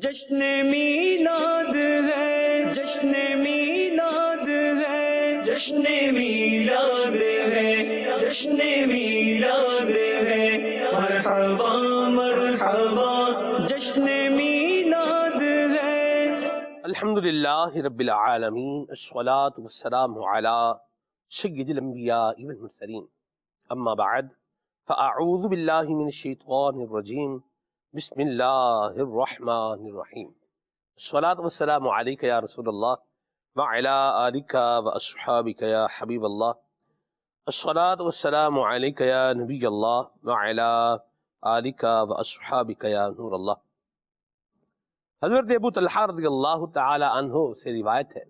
جشن میلاد ہے، جشن میلاد ہے، جشن میلاد ہے، جشن میلاد ہے، مرحبا مرحبا جشن میلاد ہے۔ الحمدللہ رب العالمین، الصلاۃ والسلام علی سید الانبیاء والمرسلین، اما بعد فاعوذ باللہ من الشیطان الرجیم، بسم اللہ الرحمن الرحیم۔ الصلاۃ والسلام علیک یا رسول اللہ وعلی آلک واصحابک یا حبیب اللہ، الصلاۃ والسلام علیک یا نبی اللہ وعلی آلک واصحابک یا نور اللہ۔ حضرت ابو طلحہ رضی اللہ تعالی عنہ سے روایت ہے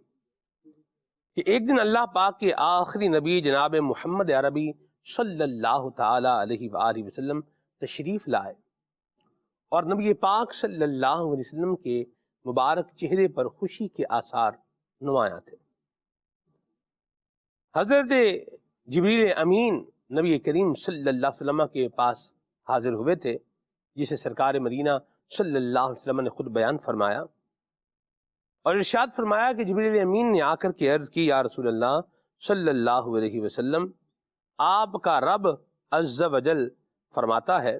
کہ ایک دن اللہ پاک کے آخری نبی جناب محمد عربی صلی اللہ تعالی علیہ وآلہ وسلم تشریف لائے، اور نبی پاک صلی اللہ علیہ وسلم کے مبارک چہرے پر خوشی کے آثار نمایاں تھے۔ حضرت جبریل امین نبی کریم صلی اللہ علیہ وسلم کے پاس حاضر ہوئے تھے، جسے سرکار مدینہ صلی اللہ علیہ وسلم نے خود بیان فرمایا، اور ارشاد فرمایا کہ جبریل امین نے آ کر کے عرض کی، یا رسول اللہ صلی اللہ علیہ وسلم، آپ کا رب عز و جل فرماتا ہے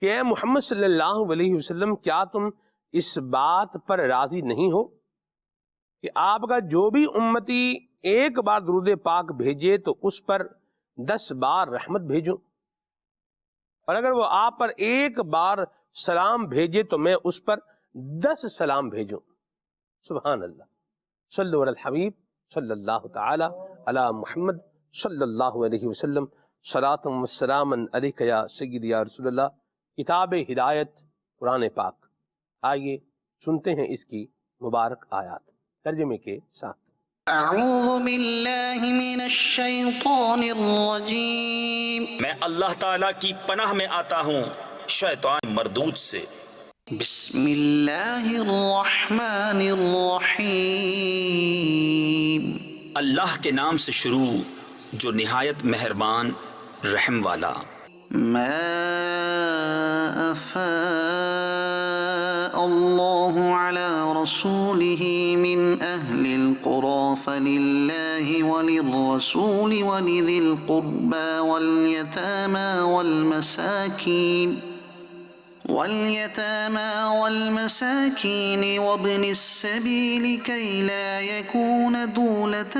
کہ اے محمد صلی اللہ علیہ وسلم، کیا تم اس بات پر راضی نہیں ہو کہ آپ کا جو بھی امتی ایک بار درود پاک بھیجے تو اس پر 10 بار رحمت بھیجوں، اور اگر وہ آپ پر ایک بار سلام بھیجے تو میں اس پر 10 سلام بھیجوں۔ سبحان اللہ، صلو علی الحبیب صلی اللہ تعالی علی محمد صلی اللہ علیہ وسلم، صلاۃ و سلاما علیک یا سیدی یا رسول اللہ۔ کتاب ہدایت قرآن پاک۔ آئیے سنتے ہیں اس کی مبارک آیات ترجمے کے ساتھ۔ اعوذ باللہ من الشیطان الرجیم، میں اللہ تعالیٰ کی پناہ میں آتا ہوں شیطان مردود سے۔ بسم اللہ الرحمن الرحیم، اللہ کے نام سے شروع جو نہایت مہربان رحم والا۔ ما افاء اللہ علی رسولہ من اہل القرى فللہ وللرسول ولذی القربى واليتامى والمساكين وابن السبيل كي لا يكون دولة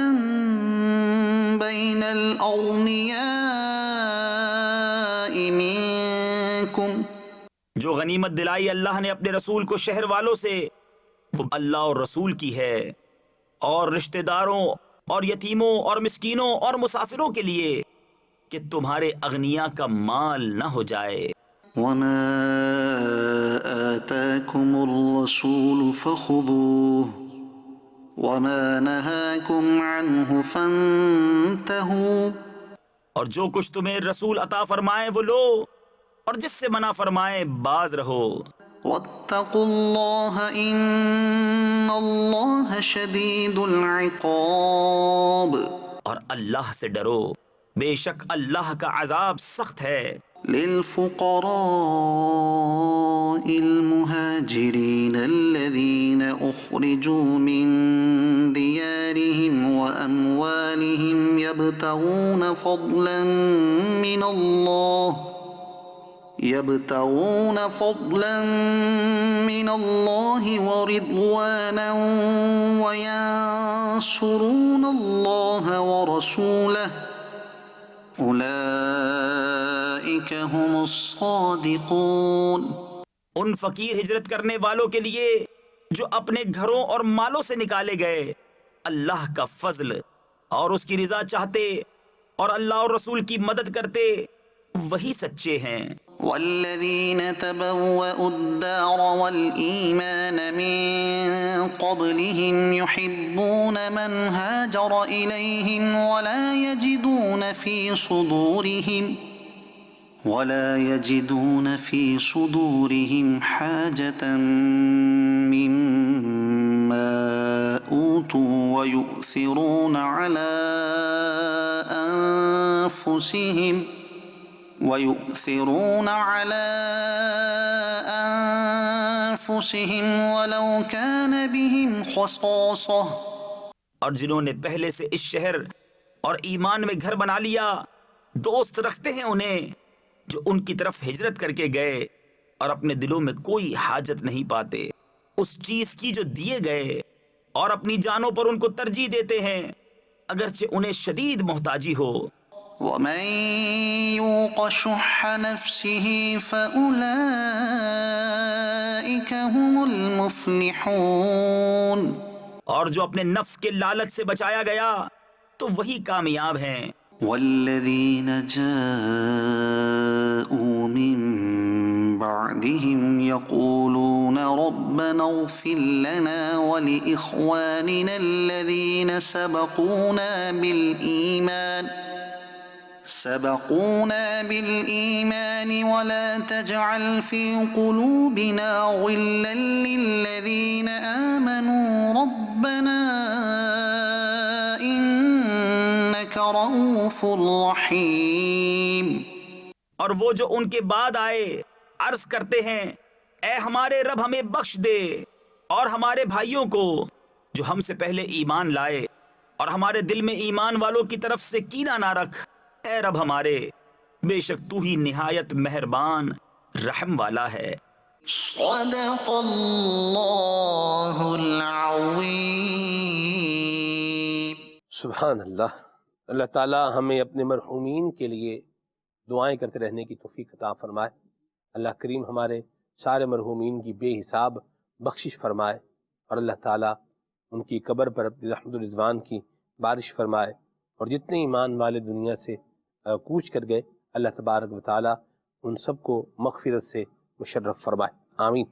بين الأغنياء منكم۔ جو غنیمت دلائی اللہ نے اپنے رسول کو شہر والوں سے، وہ اللہ اور رسول کی ہے، اور رشتہ داروں اور یتیموں اور مسکینوں اور مسافروں کے لیے، کہ تمہارے اغنیاء کا مال نہ ہو جائے۔ وما آتاكم الرسول فخذوه وما نهاكم عنه فانتهوا۔ اور جو کچھ تمہیں رسول عطا فرمائے وہ لو، اور جس سے منع فرمائے باز رہو۔ واتقوا الله ان الله شدید العقاب۔ اور اللہ سے ڈرو، بے شک اللہ کا عذاب سخت ہے۔ للفقراء المهاجرين الذين أخرجوا من ديارهم وأموالهم يبتغون فضلا من الله ورضوانا وينصرون الله ورسوله اولئک هم الصادقون۔ ان فقیر ہجرت کرنے والوں کے لیے جو اپنے گھروں اور مالوں سے نکالے گئے، اللہ کا فضل اور اس کی رضا چاہتے اور اللہ اور رسول کی مدد کرتے، وہی سچے ہیں۔ والذین تبوأوا الدار والإیمان من قبلهم يحبون من هاجر إلیہم ولا يجدون في صدورهم حاجة مما أوتوا ويؤثرون على أنفسهم ويؤثرون على أنفسهم ولو كان بهم خصاصة اور جنہوں نے پہلے سے اس شہر اور ایمان میں گھر بنا لیا دوست رکھتے ہیں انہیں جو ان کی طرف ہجرت کر کے گئے اور اپنے دلوں میں کوئی حاجت نہیں پاتے اس چیز کی جو دیے گئے اور اپنی جانوں پر ان کو ترجیح دیتے ہیں اگرچہ انہیں شدید محتاجی ہو. ومن يوق شح نفسه فأولئك هم المفلحون اور جو اپنے نفس کے لالچ سے بچایا گیا تو وہی کامیاب ہیں. والذين جاءوا من بعدهم يقولون ربنا اغفر لنا ولإخواننا الذين سبقونا بالإيمان ولا تجعل في قلوبنا غلا للذين آمنوا ربنا إنك رؤوف رحيم. اور وہ جو ان کے بعد آئے عرض کرتے ہیں اے ہمارے رب ہمیں بخش دے اور ہمارے بھائیوں کو جو ہم سے پہلے ایمان لائے اور ہمارے دل میں ایمان والوں کی طرف سے کینہ نہ رکھ اے رب ہمارے بے شک تو ہی نہایت مہربان رحم والا ہے. صدق اللہ العظیم. سبحان اللہ. اللہ تعالی ہمیں اپنے مرحومین کے لیے دعائیں کرتے رہنے کی توفیق عطا فرمائے. اللہ کریم ہمارے سارے مرحومین کی بے حساب بخشش فرمائے اور اللہ تعالی ان کی قبر پر اپنی رحمت و رضوان کی بارش فرمائے اور جتنے ایمان والے دنیا سے کوچ کر گئے اللہ تبارک و تعالی ان سب کو مغفرت سے مشرف فرمائے. آمین.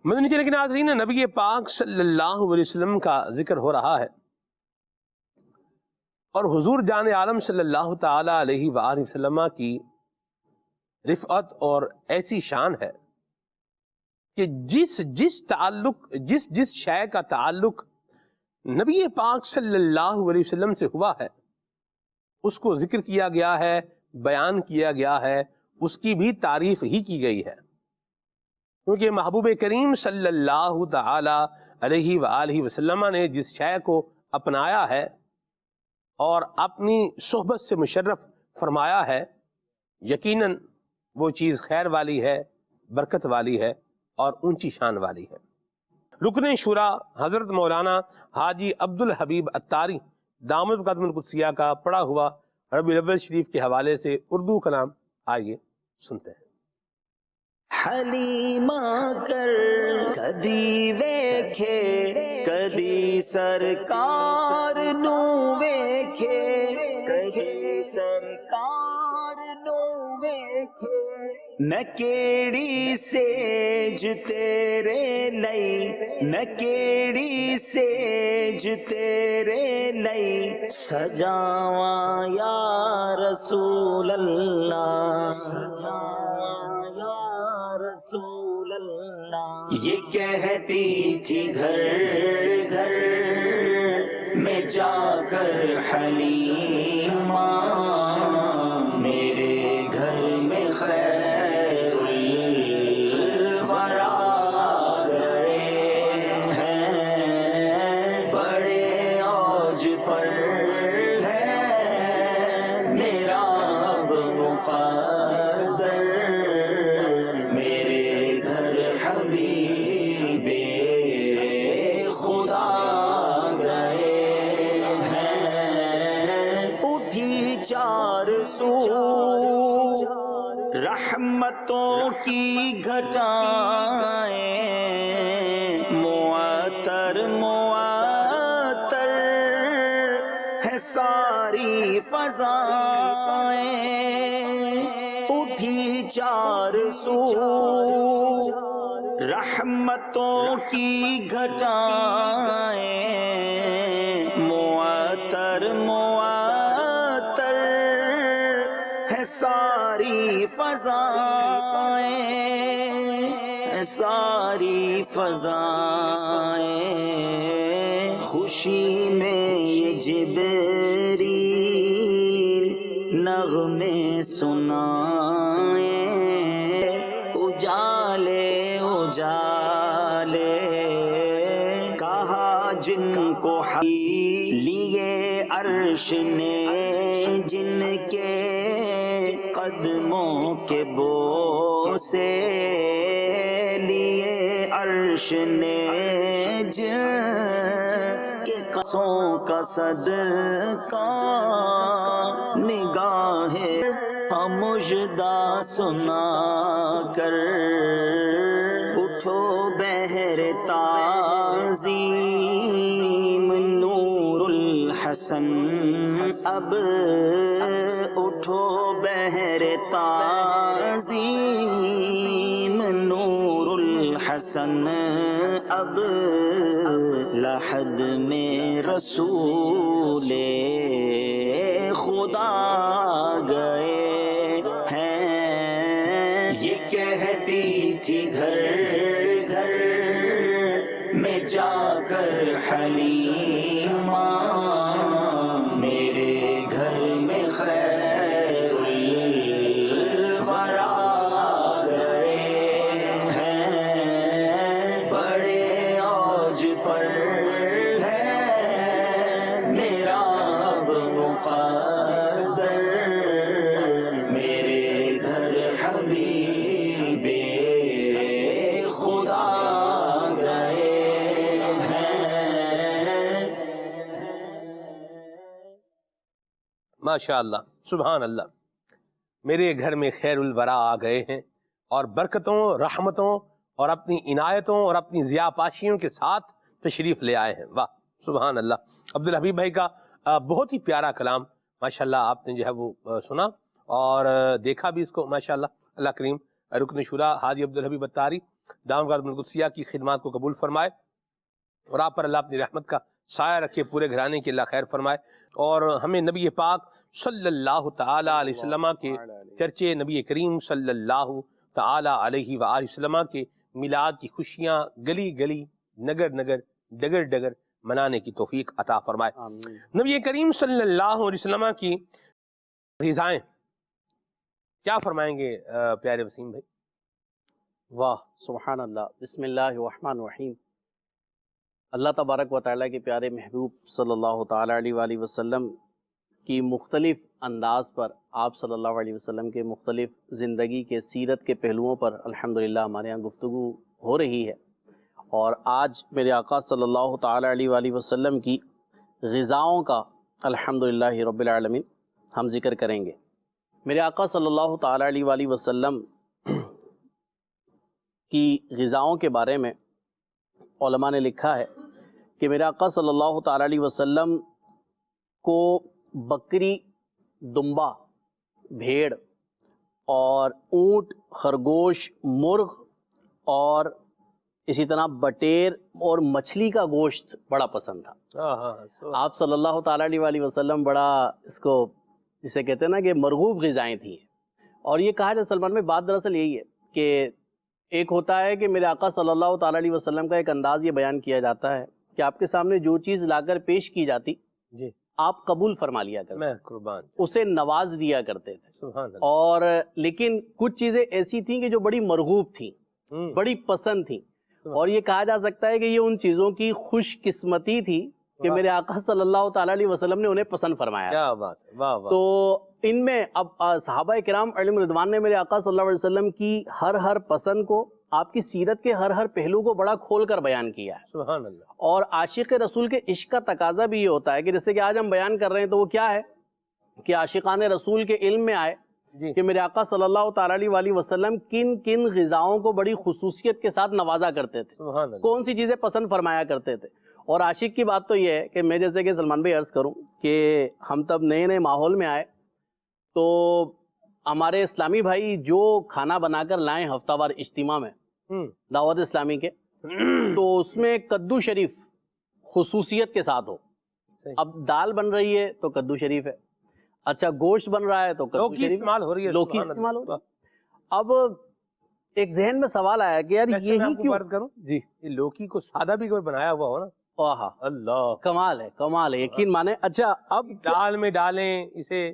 مدنی چینل کے ناظرین نبی پاک صلی اللہ علیہ وسلم کا ذکر ہو رہا ہے اور حضور جان عالم صلی اللہ تعالی علیہ وآلہ وسلم کی رفعت اور ایسی شان ہے کہ جس شے کا تعلق نبی پاک صلی اللہ علیہ وسلم سے ہوا ہے اس کو ذکر کیا گیا ہے بیان کیا گیا ہے اس کی بھی تعریف ہی کی گئی ہے کیونکہ محبوب کریم صلی اللہ تعالی علیہ وآلہ وسلم نے جس شے کو اپنایا ہے اور اپنی صحبت سے مشرف فرمایا ہے یقیناً وہ چیز خیر والی ہے برکت والی ہے اور اونچی شان والی ہے. رکن شورا حضرت مولانا حاجی عبد الحبیب اتاری دامت قدم القدسیہ کا پڑھا ہوا ربیع الاول شریف کے حوالے سے اردو کلام آئیے سنتے ہیں. حلیمہ کر کدی ویکھے کدی سرکار نو ویکھے کدی سرکار نو ویکھے میں کیڑی سیج تیرے لئی میں کیڑی سیج تیرے لئی سجاواں یا رسول اللہ سجاواں یا رسول اللہ. یہ کہتی تھی گھر گھر میں جا کر حلیمہ میرے گھر میں خیر الورا گئے ہیں بڑے اوج پر ہے میرا اب مقدر میرے گھر حبیب خدا گئے ہیں. اٹھی چار سو رحمتوں کی گھٹائیں معطر معطر ہے ساری فضائیں. اٹھی چار سو رحمتوں کی گھٹائیں معطر معطر ہے ساری فضائیں ساری فضائیں. خوشی میں یہ جبریل نغمے سنائیں اجالے اجالے جن کو لیے عرش نے، جن کے قدموں کے بو سے لیے عرش نے، جن کے قصوں کا صدقہ نگاہ مژدہ سنا کر اٹھو بہر تعظیم نور الحسن، اب اٹھو بہر تعظیم نور الحسن، اب لحد میں رسول خدا گئے ہیں، یہ کہتی تھی گھر گھر میں جا کر حلیمہ، میرے گھر میں خیر الورا گئے ہیں، بڑے اوج پر ہے میرا اب مقدر، میرے گھر حبیب خدا گئے ہیں۔ ماشاء اللہ، سبحان اللہ، میرے گھر میں خیر الورا آ گئے ہیں اور برکتوں، رحمتوں اور اپنی عنایتوں اور اپنی ضیاء پاشیوں کے ساتھ تشریف لے آئے ہیں۔ واہ سبحان اللہ۔ عبدالحبیب بھائی کا بہت ہی پیارا کلام ماشاءاللہ آپ نے جو ہے وہ سنا اور دیکھا بھی اس کو ماشاءاللہ۔ اللہ کریم رکن شورا حاجی عبدالحبیب اتاری دامغرب القدسیہ کی خدمات کو قبول فرمائے اور آپ پر اللہ اپنی رحمت کا سایہ رکھے، پورے گھرانے کی اللہ خیر فرمائے، اور ہمیں نبی پاک صلی اللہ تعالی علیہ وسلم کے چرچے، نبی کریم صلی اللہ تعالی علیہ وآلہ وسلم کے میلاد کی خوشیاں گلی گلی، نگر نگر، ڈگر ڈگر منانے کی توفیق عطا فرمائے۔ نبی کریم صلی اللہ علیہ وسلم کی غذائیں کیا فرمائیں گے پیارے وسیم بھائی؟ واہ سبحان اللہ، بسم اللہ الرحمن الرحیم۔ اللہ تبارک و تعالیٰ کے پیارے محبوب صلی اللہ تعالیٰ علیہ وآلہ وسلم کی مختلف انداز پر، آپ صلی اللہ علیہ وسلم کے مختلف زندگی کے سیرت کے پہلوؤں پر الحمدللہ ہمارے یہاں گفتگو ہو رہی ہے، اور آج میرے آقا صلی اللہ تعالیٰ علیہ وآلہ وسلم کی غذاؤں کا الحمدللہ رب العالمین ہم ذکر کریں گے۔ میرے آقا صلی اللہ تعالیٰ علیہ وآلہ وسلم کی غذاؤں کے بارے میں علماء نے لکھا ہے کہ میرے آقا صلی اللہ تعالیٰ علیہ وسلم کو بکری، دمبا، بھیڑ اور اونٹ، خرگوش، مرغ اور اسی طرح بٹیر اور مچھلی کا گوشت بڑا پسند تھا۔ آپ صلی اللہ تعالیٰ علیہ وآلہ وسلم بڑا اس کو جسے کہتے ہیں نا کہ مرغوب غذائیں تھیں، اور یہ کہا جائے سلمان میں بات دراصل یہی ہے کہ ایک ہوتا ہے کہ میرے آقا صلی اللہ تعالیٰ علیہ وسلم کا ایک انداز یہ بیان کیا جاتا ہے کہ آپ کے سامنے جو چیز لا کر پیش کی جاتی جی آپ قبول فرما لیا کرتے، میں قربان، اسے نواز دیا کرتے تھے، سبحان اللہ۔ اور لیکن کچھ چیزیں ایسی تھیں کہ جو بڑی مرغوب تھیں، بڑی پسند تھیں، اور یہ کہا جا سکتا ہے کہ یہ ان چیزوں کی خوش قسمتی تھی کہ میرے آقا صلی اللہ تعالیٰ علیہ وسلم نے انہیں پسند فرمایا۔ کیا بات ہے، واہ واہ۔ تو ان میں اب صحابہ کرام علیہم رضوان نے میرے آقا صلی اللہ علیہ وسلم کی ہر پسند کو، آپ کی سیرت کے ہر پہلو کو بڑا کھول کر بیان کیا ہے، سبحان اللہ۔ اور عاشق رسول کے عشق کا تقاضا بھی یہ ہوتا ہے کہ جیسے کہ آج ہم بیان کر رہے ہیں تو وہ کیا ہے کہ عاشقان رسول کے علم میں آئے جی کہ میرے آقا صلی اللہ تعالیٰ علیہ وآلہ وسلم کن کن غذاؤں کو بڑی خصوصیت کے ساتھ نوازا کرتے تھے، سبحان اللہ۔ کون سی چیزیں پسند فرمایا کرتے تھے۔ اور عاشق کی بات تو یہ ہے کہ میں جیسے کہ سلمان بھائی عرض کروں کہ ہم تب نئے نئے ماحول میں آئے تو ہمارے اسلامی بھائی جو کھانا بنا کر لائیں ہفتہ وار اجتماع میں دعوت اسلامی کے، تو اس میں کدو شریف خصوصیت کے ساتھ ہو۔ اب دال بن رہی ہے تو کدو شریف ہے، اچھا گوشت بن رہا ہے تو کدو لوکی شریف استعمال ہو رہی ہے، لوکی سبحان استعمال ہو اللہ۔ رہی ہے۔ اب ایک ذہن میں سوال آیا کہ یار ویسے میں یہی آپ کو کیوں؟ عرض کروں جی، یہ لوکی کو سادہ بھی کوئی بنایا ہوا ہو نا، آہا اللہ، کمال ہے، کمال ہے، یقین مانے۔ اچھا اب دال میں ڈالیں اسے،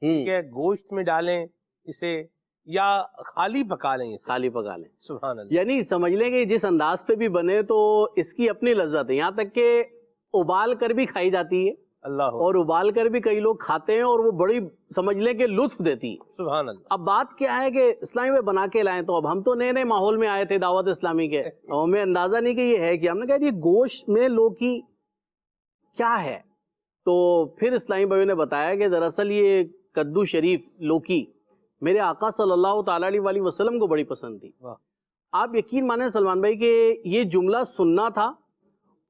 کہ گوشت میں ڈالیں اسے، یا خالی پکا لیں اسے، خالی پکا لیں، سبحان اللہ۔ یعنی سمجھ لیں کہ جس انداز پہ بھی بنے تو اس کی اپنی لذت ہے، یہاں تک کہ ابال کر بھی کھائی جاتی ہے اللہ اور ابال کر بھی کئی لوگ کھاتے ہیں اور وہ بڑی سمجھ لیں کہ لطف دیتی ہے۔ سبحان اللہ۔ اب بات کیا ہے کہ اسلامی میں بنا کے لائیں، تو اب ہم تو نئے نئے ماحول میں آئے تھے دعوت اسلامی کے، اور ہمیں اندازہ نہیں کہ یہ ہے کہ ہم نے کہا یہ گوشت میں لوکی کیا ہے، تو پھر اسلامی بھائیوں نے بتایا کہ دراصل یہ کدو شریف لوکی میرے آقا صلی اللہ تعالیٰ علیہ وسلم کو بڑی پسند تھی۔ آپ یقین مانیں سلمان بھائی کہ یہ جملہ سننا تھا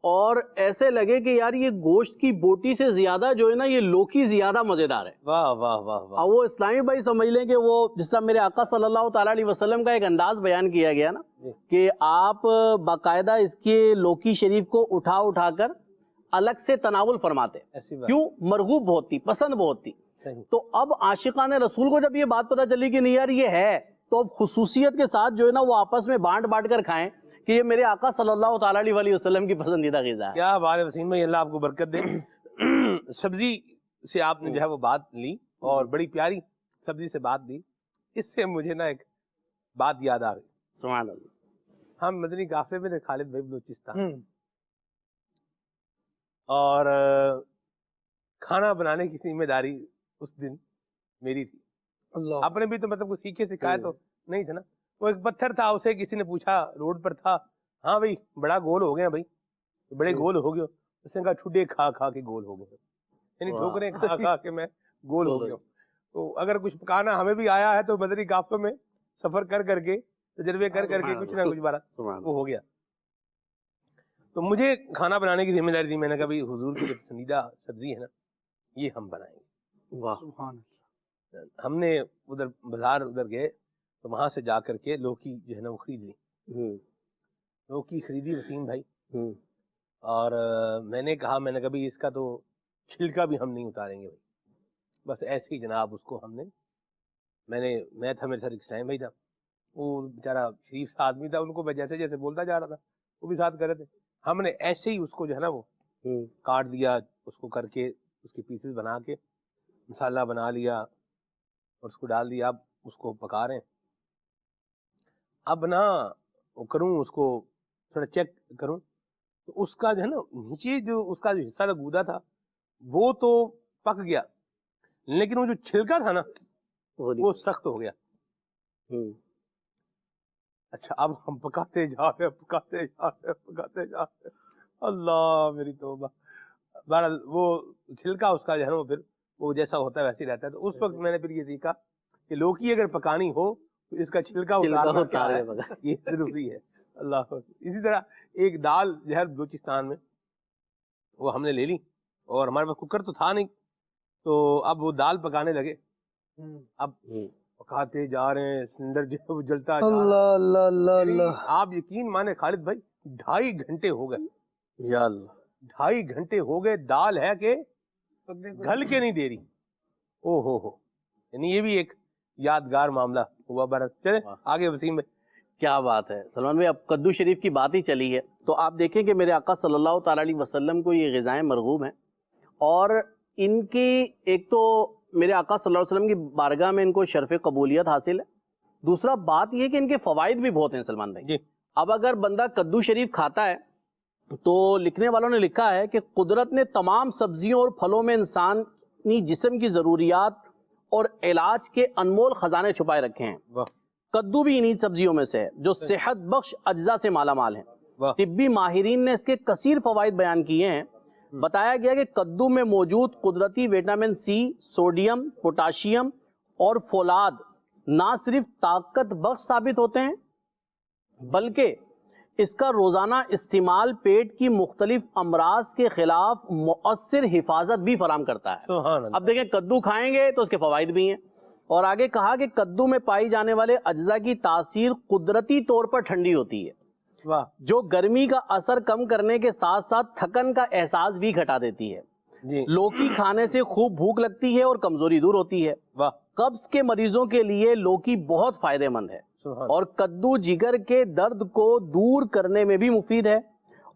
اور ایسے لگے کہ یار یہ گوشت کی بوٹی سے زیادہ جو ہے نا یہ لوکی زیادہ مزیدار ہے۔ واہ واہ واہ واہ۔ اور وہ اسلامی بھائی سمجھ لیں کہ وہ جس طرح میرے آقا صلی اللہ تعالیٰ علیہ وسلم کا ایک انداز بیان کیا گیا نا کہ آپ باقاعدہ اس کے لوکی شریف کو اٹھا اٹھا کر الگ سے تناول فرماتے، کیوں؟ مرغوب بہت تھی، پسند بہت تھی۔ تو اب عاشقان رسول کو جب یہ بات پتہ چلی کہ نہیں یار یہ ہے، تو اب خصوصیت کے ساتھ جو ہے نا وہ آپس میں بانٹ بانٹ کر کھائیں کہ یہ میرے آقا صلی اللہ تعالیٰ علیہ وسلم کی پسندیدہ غذا ہے۔ کیا بات ہے وسیم بھائی، اللہ آپ کو برکت دے۔ سبزی سے آپ نے جو ہے وہ بات لی اور بڑی پیاری سبزی سے بات دی، اس سے مجھے نا ایک بات یاد آ گئی۔ سبحان اللہ۔ ہم مدنی قافلے میں تھے خالد بھائی بلوچستان، اور کھانا بنانے کی ذمہ داری اس دن میری تھی۔ اپنے بھی تو مطلب کچھ سیکھے سکھائے تو نہیں تھا نا۔ وہ ایک پتھر تھا، اسے کسی نے پوچھا، روڈ پر تھا، ہاں بھائی بڑا گول ہو گیا بھائی، بڑے گول ہو گئے۔ اس نے کہا ٹھڈے کھا کھا کے گول ہو گئے، یعنی ٹھوکریں کھا کھا کے میں گول ہو گیا۔ تو اگر کچھ پکانا ہمیں بھی آیا ہے تو مدنی قافلوں میں سفر کر کر کے تجربے کر کر کے کچھ نہ کچھ بارہ وہ ہو گیا۔ تو مجھے کھانا بنانے کی ذمہ داری تھی۔ میں نے کہا بھائی حضور کی جو پسندیدہ سبزی ہے نا یہ ہم بنائیں گے۔ واہ، سبحان اللہ۔ ہم نے ادھر بازار ادھر گئے تو وہاں سے جا کر کے لوکی جو ہے نا وہ خرید لی۔ لوکی خریدی وسیم بھائی، اور میں نے کہا بھائی اس کا تو چھلکا بھی ہم نہیں اتاریں گے بھائی، بس ایسے ہی جناب اس کو ہم نے میں تھا، میرے ساتھ ایک اسلام بھائی تھا، وہ بیچارہ شریف سا آدمی تھا، ان کو میں جیسے جیسے بولتا جا رہا تھا وہ بھی ساتھ کر رہے تھے۔ ہم نے ایسے ہی اس کو جو ہے نا وہ کاٹ دیا، اس کو کر کے اس کے پیسز بنا کے مسالہ بنا لیا اور اس کو ڈال دیا۔ اب اس کو پکا رہے ہیں۔ اب نا وہ کروں اس کو تھوڑا چیک کروں تو اس کا جو ہے نا نیچے جو اس کا جو حصہ تھا گودا تھا وہ تو پک گیا، لیکن وہ جو چھلکا تھا نا وہ سخت ہو گیا۔ اچھا اب ہم پکاتے جا رہے، اللہ میری توبہ۔ بہرحال وہ چھلکا اس کا جو ہے نا پھر وہ جیسا ہوتا ہے ویسے ہی رہتا ہے۔ تو اس وقت میں نے پھر یہ سیکھا کہ لوکی اگر پکانی ہو تو اس کا چھلکا اتارنا کیا ہے، یہ ضروری ہے۔ اللہ۔ اسی طرح ایک دال جو ہے بلوچستان میں وہ ہم نے لے لی، اور ہمارے پاس کوکر تو تھا نہیں، تو اب وہ دال پکانے لگے۔ اب پکاتے جا رہے ہیں، سلنڈر جو ہے وہ جلتا جا رہا ہے۔ آپ یقین مانے خالد بھائی 2.5 گھنٹے ہو گئے، یا اللہ، 2.5 گھنٹے ہو گئے، دال ہے کہ گھل کے نہیں دے رہی۔ او ہو، یعنی یہ بھی ایک یادگار معاملہ ہوا۔ برت چلے آگے وسیم بھائی۔ کیا بات ہے سلمان بھائی، اب کدو شریف کی بات ہی چلی ہے تو آپ دیکھیں کہ میرے آقا صلی اللہ تعالیٰ علیہ وسلم کو یہ غذائیں مرغوب ہیں، اور ان کی ایک تو میرے آقا صلی اللہ علیہ وسلم کی بارگاہ میں ان کو شرف قبولیت حاصل ہے، دوسرا بات یہ کہ ان کے فوائد بھی بہت ہیں سلمان بھائی جی۔ اب اگر بندہ کدو شریف کھاتا ہے تو لکھنے والوں نے لکھا ہے کہ قدرت نے تمام سبزیوں اور پھلوں میں انسانی جسم کی ضروریات اور علاج کے انمول خزانے چھپائے رکھے ہیں۔ کدو بھی انہی سبزیوں میں سے ہے جو صحت بخش اجزاء سے مالا مال ہیں۔ طبی ماہرین نے اس کے کثیر فوائد بیان کیے ہیں۔ بتایا گیا کہ کدو میں موجود قدرتی وٹامن سی، سوڈیم، پوٹاشیم اور فولاد نہ صرف طاقت بخش ثابت ہوتے ہیں بلکہ اس کا روزانہ استعمال پیٹ کی مختلف امراض کے خلاف مؤثر حفاظت بھی فراہم کرتا ہے۔ اب دیکھیں کدو کھائیں گے تو اس کے فوائد بھی ہیں، اور آگے کہا کہ کدو میں پائی جانے والے اجزاء کی تاثیر قدرتی طور پر ٹھنڈی ہوتی ہے، جو گرمی کا اثر کم کرنے کے ساتھ ساتھ تھکن کا احساس بھی گھٹا دیتی ہے۔ لوکی کھانے سے خوب بھوک لگتی ہے اور کمزوری دور ہوتی ہے۔ قبض کے مریضوں کے لیے لوکی بہت فائدہ مند ہے، اور کدو جگر کے درد کو دور کرنے میں بھی مفید ہے،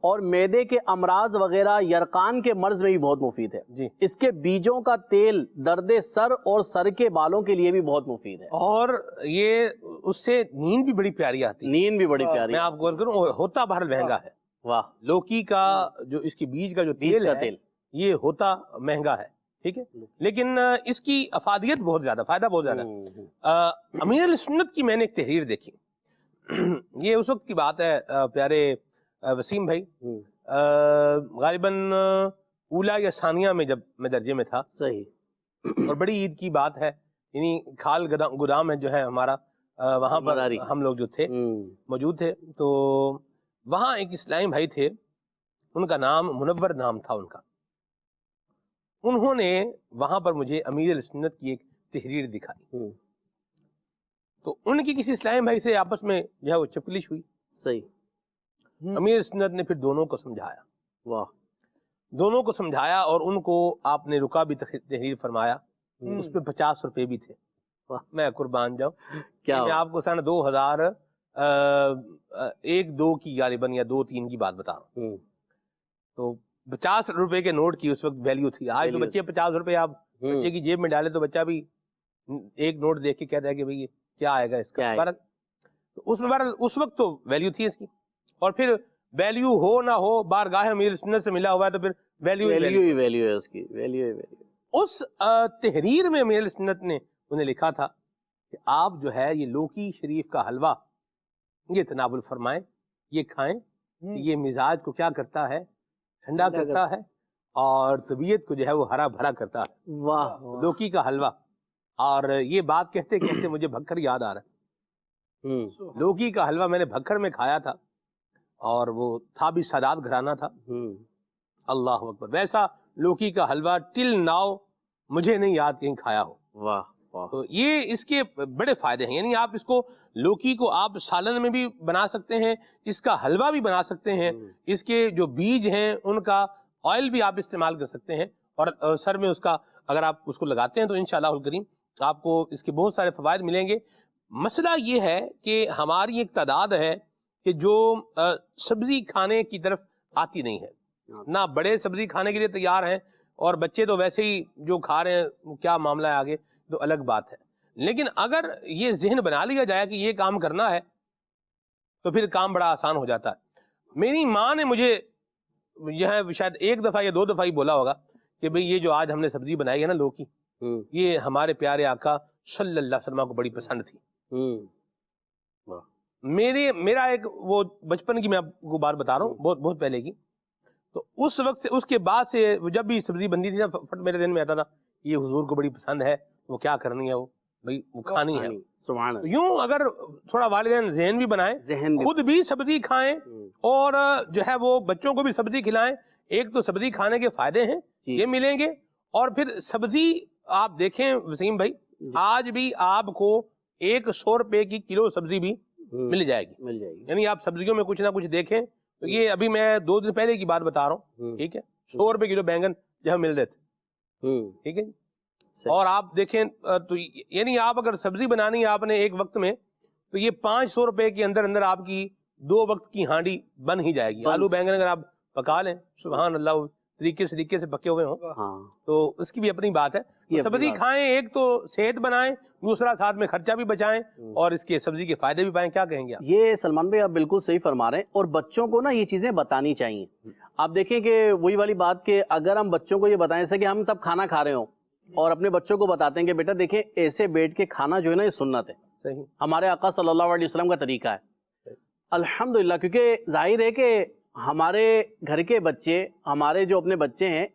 اور معدے کے امراض وغیرہ یرقان کے مرض میں بھی بہت مفید ہے۔ اس کے بیجوں کا تیل درد سر اور سر کے بالوں کے لیے بھی بہت مفید ہے، اور یہ اس سے نیند بھی بڑی پیاری آتی ہے۔ نیند بھی بڑی پیاری، میں آپ کو کروں ہوتا بہرحال مہنگا ہے، واہ. لوکی کا جو اس کی بیج کا جو بیج تیل کا ہے تیل. یہ ہوتا مہنگا ہے، ٹھیک ہے، لیکن اس کی افادیت بہت زیادہ، فائدہ بہت زیادہ ہے. امیر السنت کی میں نے ایک تحریر دیکھی، یہ اس وقت کی بات ہے پیارے وسیم بھائی، غالباً اولا یا ثانیہ میں جب میں درجے میں تھا، صحیح. اور بڑی عید کی بات ہے، یعنی کھال گودام ہے جو ہے ہمارا، وہاں پر مداری. ہم لوگ جو تھے موجود تھے، تو وہاں ایک اسلامی بھائی تھے، ان کا نام منور نام تھا ان کا. انہوں نے وہاں پر مجھے امیر السنت کی ایک تحریر دکھائی، تو ان کی کسی اسلامی بھائی سے آپس میں جو ہے وہ چپکلش ہوئی. صحیح. امیر السنت نے پھر دونوں کو سمجھایا، واہ. دونوں کو سمجھایا، اور ان کو آپ نے رکا بھی تحریر فرمایا. اس پہ 50 روپے بھی تھے. واہ. میں قربان جاؤں، کیا میں آپ کو سن 2001-2 کی غالباً یا 2-3 کی بات بتا رہا ہوں. تو 50 روپے کے نوٹ کی اس وقت ویلیو تھی. آج تو بچے 50 روپے آپ بچے کی جیب میں ڈالے تو بچہ بھی ایک نوٹ دیکھ کے کہتا ہے کہ بھئی کیا آئے گا اس کا. اس وقت تو ویلیو تھی اس کی، اور پھر ویلیو ہو نہ ہو، بارگاہ امیر سنت سے ملا ہوا ہے تو پھر ویلیو ہی ویلیو ہے اس کی. ویلیو. اس تحریر میں امیر سنت نے انہیں لکھا تھا کہ آپ جو ہے یہ لوکی شریف کا حلوہ یہ تناول فرمائیں، یہ کھائیں، یہ مزاج کو کیا کرتا ہے، ٹھنڈا کرتا ہے، اور طبیعت کو جو ہے وہ ہرا بھرا کرتا ہے. واہ. لوکی کا حلوہ. اور یہ بات کہتے کہتے مجھے بھکر یاد آ رہا ہے. لوکی کا حلوہ میں نے بھکر میں کھایا تھا، اور وہ تھا بھی سادات گھرانہ تھا. اللہ اکبر. ویسا لوکی کا حلوہ ٹل ناؤ مجھے نہیں یاد کہیں کھایا ہو. واہ. تو یہ اس کے بڑے فائدے ہیں. یعنی آپ اس کو، لوکی کو آپ سالن میں بھی بنا سکتے ہیں، اس کا حلوہ بھی بنا سکتے ہیں، اس کے جو بیج ہیں ان کا آئل بھی آپ استعمال کر سکتے ہیں، اور سر میں اس کا اگر آپ اس کو لگاتے ہیں تو انشاءاللہ الکریم آپ کو اس کے بہت سارے فوائد ملیں گے. مسئلہ یہ ہے کہ ہماری ایک تعداد ہے کہ جو سبزی کھانے کی طرف آتی نہیں ہے. نہ بڑے سبزی کھانے کے لیے تیار ہیں، اور بچے تو ویسے ہی جو کھا رہے ہیں کیا معاملہ ہے آگے تو الگ بات ہے. لیکن اگر یہ ذہن بنا لیا جائے کہ یہ کام کرنا ہے تو پھر کام بڑا آسان ہو جاتا ہے. میری ماں نے مجھے یہ شاید 1 دفعہ یا 2 دفعہ ہی بولا ہوگا کہ بھئی یہ جو آج ہم نے سبزی بنائی ہے نا لوکی، یہ ہمارے پیارے آقا صلی اللہ علیہ وسلم کو بڑی پسند تھی. میرا ایک وہ بچپن کی میں آپ کو بات بتا رہا ہوں، بہت بہت پہلے کی. تو اس وقت سے، اس کے بعد سے جب بھی سبزی بنتی تھی نا، فٹ میرے ذہن میں آتا تھا یہ حضور کو بڑی پسند ہے، وہ کیا کرنی ہے، وہ بھئی وہ کھانی ہے. سبحان اللہ. یوں اگر تھوڑا والدین ذہن بھی بنائیں، خود بھی سبزی کھائیں، اور جو ہے وہ بچوں کو بھی سبزی کھلائیں. ایک تو سبزی کھانے کے فائدے ہیں یہ ملیں گے، اور پھر سبزی آپ دیکھیں وسیم بھائی، آج بھی آپ کو 100 روپے کی کلو سبزی بھی مل جائے گی. یعنی آپ سبزیوں میں کچھ نہ کچھ دیکھیں تو یہ ابھی میں 2 دن پہلے کی بات بتا رہا ہوں، ٹھیک ہے، 100 روپے کلو بینگن جو مل رہے تھے، ٹھیک ہے. اور آپ دیکھیں تو یعنی آپ اگر سبزی بنانی ہے آپ نے ایک وقت میں، تو یہ 500 روپے کے اندر اندر آپ کی 2 وقت کی ہانڈی بن ہی جائے گی. آلو بینگن اگر آپ پکا لیں، سبحان اللہ، طریقے سے پکے ہوئے ہوں تو اس کی بھی اپنی بات ہے. سبزی کھائیں، ایک تو صحت بنائیں، دوسرا ساتھ میں خرچہ بھی بچائیں، اور اس کے سبزی کے فائدے بھی پائیں. کیا کہیں گے آپ؟ یہ سلمان بھائی آپ بالکل صحیح فرما رہے ہیں، اور بچوں کو نا یہ چیزیں بتانی چاہیے. آپ دیکھیں کہ وہی والی بات کہ اگر ہم بچوں کو یہ بتائیں، جیسے کہ ہم تب کھانا کھا رہے ہوں اور اپنے بچوں کو بتاتے ہیں کہ بیٹا دیکھیں ایسے بیٹھ کے کھانا جو ہے نا یہ سنت ہے، صحیح، ہمارے آقا صلی اللہ علیہ وسلم کا طریقہ ہے. الحمدللہ، کیونکہ ظاہر ہے کہ ہمارے گھر کے بچے، ہمارے جو اپنے بچے ہیں،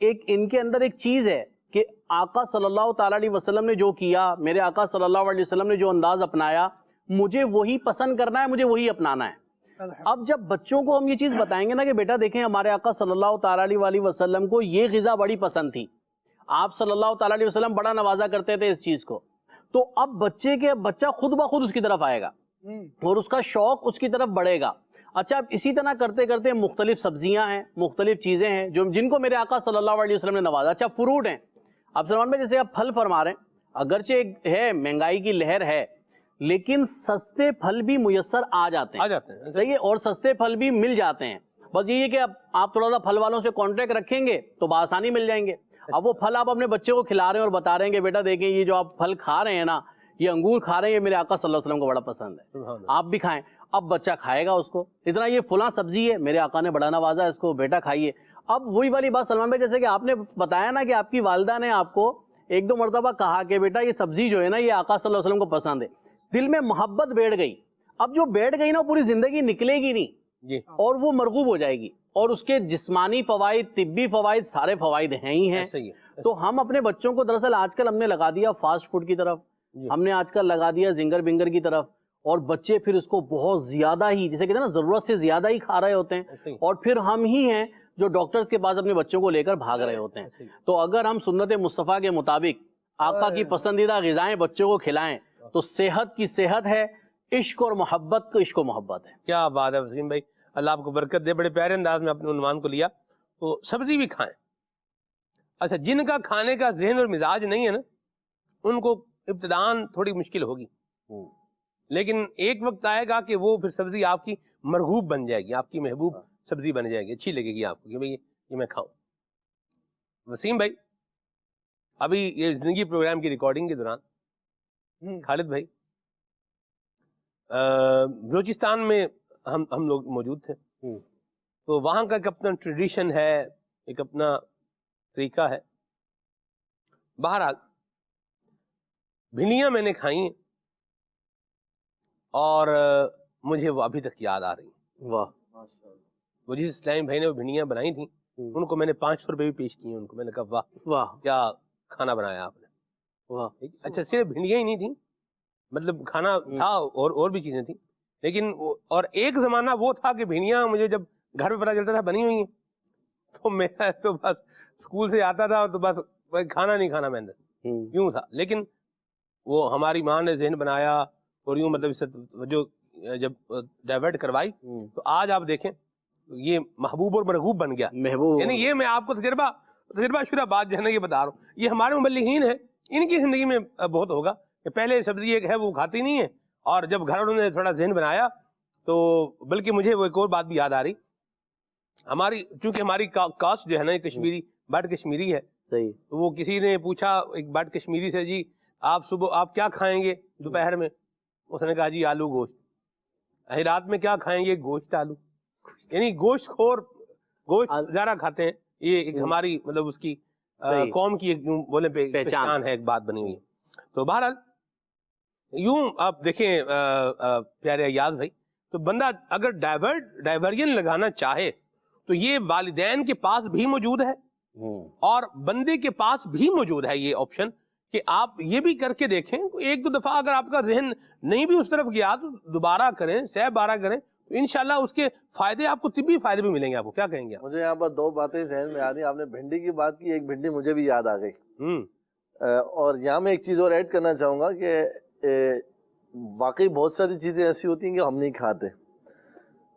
ایک ان کے اندر ایک چیز ہے کہ آقا صلی اللہ تعالیٰ علیہ وسلم نے جو کیا، میرے آقا صلی اللہ علیہ وسلم نے جو انداز اپنایا، مجھے وہی پسند کرنا ہے، مجھے وہی اپنانا ہے. اب جب بچوں کو ہم یہ چیز بتائیں گے نا کہ بیٹا دیکھیں ہمارے آقا صلی اللہ تعالیٰ علیہ وسلم کو یہ غذا بڑی پسند تھی، آپ صلی اللہ تعالیٰ علیہ وسلم بڑا نوازا کرتے تھے اس چیز کو، تو اب بچہ خود بخود اس کی طرف آئے گا اور اس کا شوق اس کی طرف بڑھے گا. اچھا، اب اسی طرح کرتے کرتے مختلف سبزیاں ہیں، مختلف چیزیں ہیں جن کو میرے آقا صلی اللہ علیہ وسلم نے نوازا. اچھا، فروٹ ہیں. اب سلمان بھائی جیسے آپ پھل فرما رہے ہیں، اگرچہ ہے مہنگائی کی لہر ہے، لیکن سستے پھل بھی میسر آ جاتے ہیں، صحیح ہے، اور سستے پھل بھی مل جاتے ہیں. بس یہ ہے کہ اب آپ تھوڑا سا پھل والوں سے کانٹیکٹ رکھیں گے تو بآسانی مل جائیں گے. اب وہ پھل آپ اپنے بچے کو کھلا رہے ہیں اور بتا رہے ہیں کہ بیٹا دیکھیں یہ جو آپ پھل کھا رہے ہیں نا، یہ انگور کھا رہے ہیں، یہ میرے آقا صلی اللہ علیہ وسلم کو بڑا پسند ہے، آپ بھی کھائیں. اب بچہ کھائے گا اس کو، اتنا یہ فلاں سبزی ہے میرے آقا نے بڑا نوازا اس کو، بیٹا کھائیے۔ اب وہی والی بات سلمان بھائی، جیسے کہ آپ نے بتایا نا کہ آپ کی والدہ نے آپ کو ایک دو مرتبہ کہا کہ بیٹا یہ سبزی جو ہے نا یہ آقا صلی اللہ علیہ وسلم کو پسند ہے، دل میں محبت بیٹھ گئی، اب جو بیٹھ گئی نا پوری زندگی نکلے گی نہیں جی اور وہ مرغوب ہو جائے گی، اور اس کے جسمانی فوائد، طبی فوائد، سارے فوائد ہیں ہی ہیں۔ صحیح ہے۔ تو ہم اپنے بچوں کو دراصل آج کل ہم نے لگا دیا فاسٹ فوڈ کی طرف، ہم نے آج کل لگا دیا زنگر بنگر کی طرف، اور بچے پھر اس کو بہت زیادہ ہی، جیسے کہتے ہیں نا ضرورت سے زیادہ ہی کھا رہے ہوتے ہیں، اور پھر ہم ہی ہیں جو ڈاکٹرز کے پاس اپنے بچوں کو لے کر بھاگ رہے ہوتے ہیں۔ تو اگر ہم سنت مصطفیٰ کے مطابق آقا کی پسندیدہ غذائیں بچوں کو کھلائیں تو صحت کی صحت ہے، عشق اور محبت کو عشق و محبت ہے۔ کیا بات ہے وسیم بھائی، اللہ آپ کو برکت دے، بڑے پیارے انداز میں اپنے عنوان کو لیا۔ تو سبزی بھی کھائیں۔ اچھا، جن کا کھانے کا ذہن اور مزاج نہیں ہے نا، ان کو ابتداءً تھوڑی مشکل ہوگی، لیکن ایک وقت آئے گا کہ وہ پھر سبزی آپ کی مرغوب بن جائے گی، آپ کی محبوب سبزی بن جائے گی، اچھی لگے گی آپ کو کہ بھئی یہ میں کھاؤں۔ وسیم بھائی، ابھی یہ زندگی پروگرام کی ریکارڈنگ کے دوران خالد بھائی بلوچستان میں ہم لوگ موجود تھے، تو وہاں کا ایک اپنا ٹریڈیشن ہے، ایک اپنا طریقہ ہے۔ بہرحال بھنڈیاں میں نے کھائی ہیں اور مجھے وہ ابھی تک یاد آ رہی ہیں۔ واہ، وہ جس اسلامی بھائی نے وہ بھنڈیاں بنائی تھیں، ان کو میں نے 500 روپے بھی پیش کیے ان کو، میں نے کہا واہ واہ، کیا کھانا بنایا آپ نے۔ واہ، اچھا، صرف بھنڈیاں ہی نہیں تھیں، مطلب کھانا تھا اور بھی چیزیں تھیں، لیکن اور ایک زمانہ وہ تھا کہ بھنڈیاں مجھے جب گھر پہ پتا چلتا تھا بنی ہوئی ہیں تو میں تو بس اسکول سے آتا تھا تو بس کھانا نہیں کھانا میں نے، یوں تھا۔ لیکن وہ ہماری ماں نے ذہن بنایا اور یوں مطلب اس سے جو جب ڈائیورٹ کروائی تو آج آپ دیکھیں یہ محبوب اور مرغوب بن گیا۔ محبوب، یعنی یہ میں آپ کو تجربہ شدہ بات جو ہے نا یہ بتا رہا ہوں، یہ ہمارے مبلغین ہیں، ان کی زندگی میں بہت ہوگا کہ پہلے سبزی ایک ہے وہ کھاتی نہیں ہے، اور جب گھر والوں نے تھوڑا ذہن بنایا تو بلکہ مجھے وہ ایک اور بات بھی یاد آ رہی، ہماری چونکہ ہماری کاسٹ جو ہے نا یہ کشمیری بٹ کشمیری ہے، صحیح، تو وہ کسی نے پوچھا ایک بٹ کشمیری سے، جی آپ صبح آپ کیا کھائیں گے دوپہر میں؟ اس نے کہا جی آلو گوشت۔ رات میں کیا کھائیں گے؟ گوشت آلو، یعنی گوشت خور، گوشت زیادہ کھاتے ہیں، یہ ایک ہماری مطلب اس کی قوم کی ایک یوں بولے پہچان ہے، ایک بات بنی ہوئی ہے۔ تو بہرحال یوں آپ دیکھیں پیارے ایاز بھائی، تو بندہ اگر ڈائیورژن لگانا چاہے تو یہ والدین کے پاس بھی موجود ہے اور بندے کے پاس بھی موجود ہے یہ آپشن کہ آپ یہ بھی کر کے دیکھیں۔ ایک دو دفعہ اگر آپ کا ذہن نہیں بھی اس طرف گیا تو دوبارہ کریں، سہ بارہ کریں، تو انشاءاللہ اس کے فائدے آپ کو طبی فائدے بھی ملیں گے۔ آپ کو کیا کہیں گے؟ مجھے یہاں پر دو باتیں ذہن میں آ رہی ہیں، آپ نے بھنڈی کی بات کی، ایک بھنڈی مجھے بھی یاد آ گئی، اور یہاں میں ایک چیز اور ایڈ کرنا چاہوں گا کہ واقعی بہت ساری چیزیں ایسی ہوتی ہیں کہ ہم نہیں کھاتے،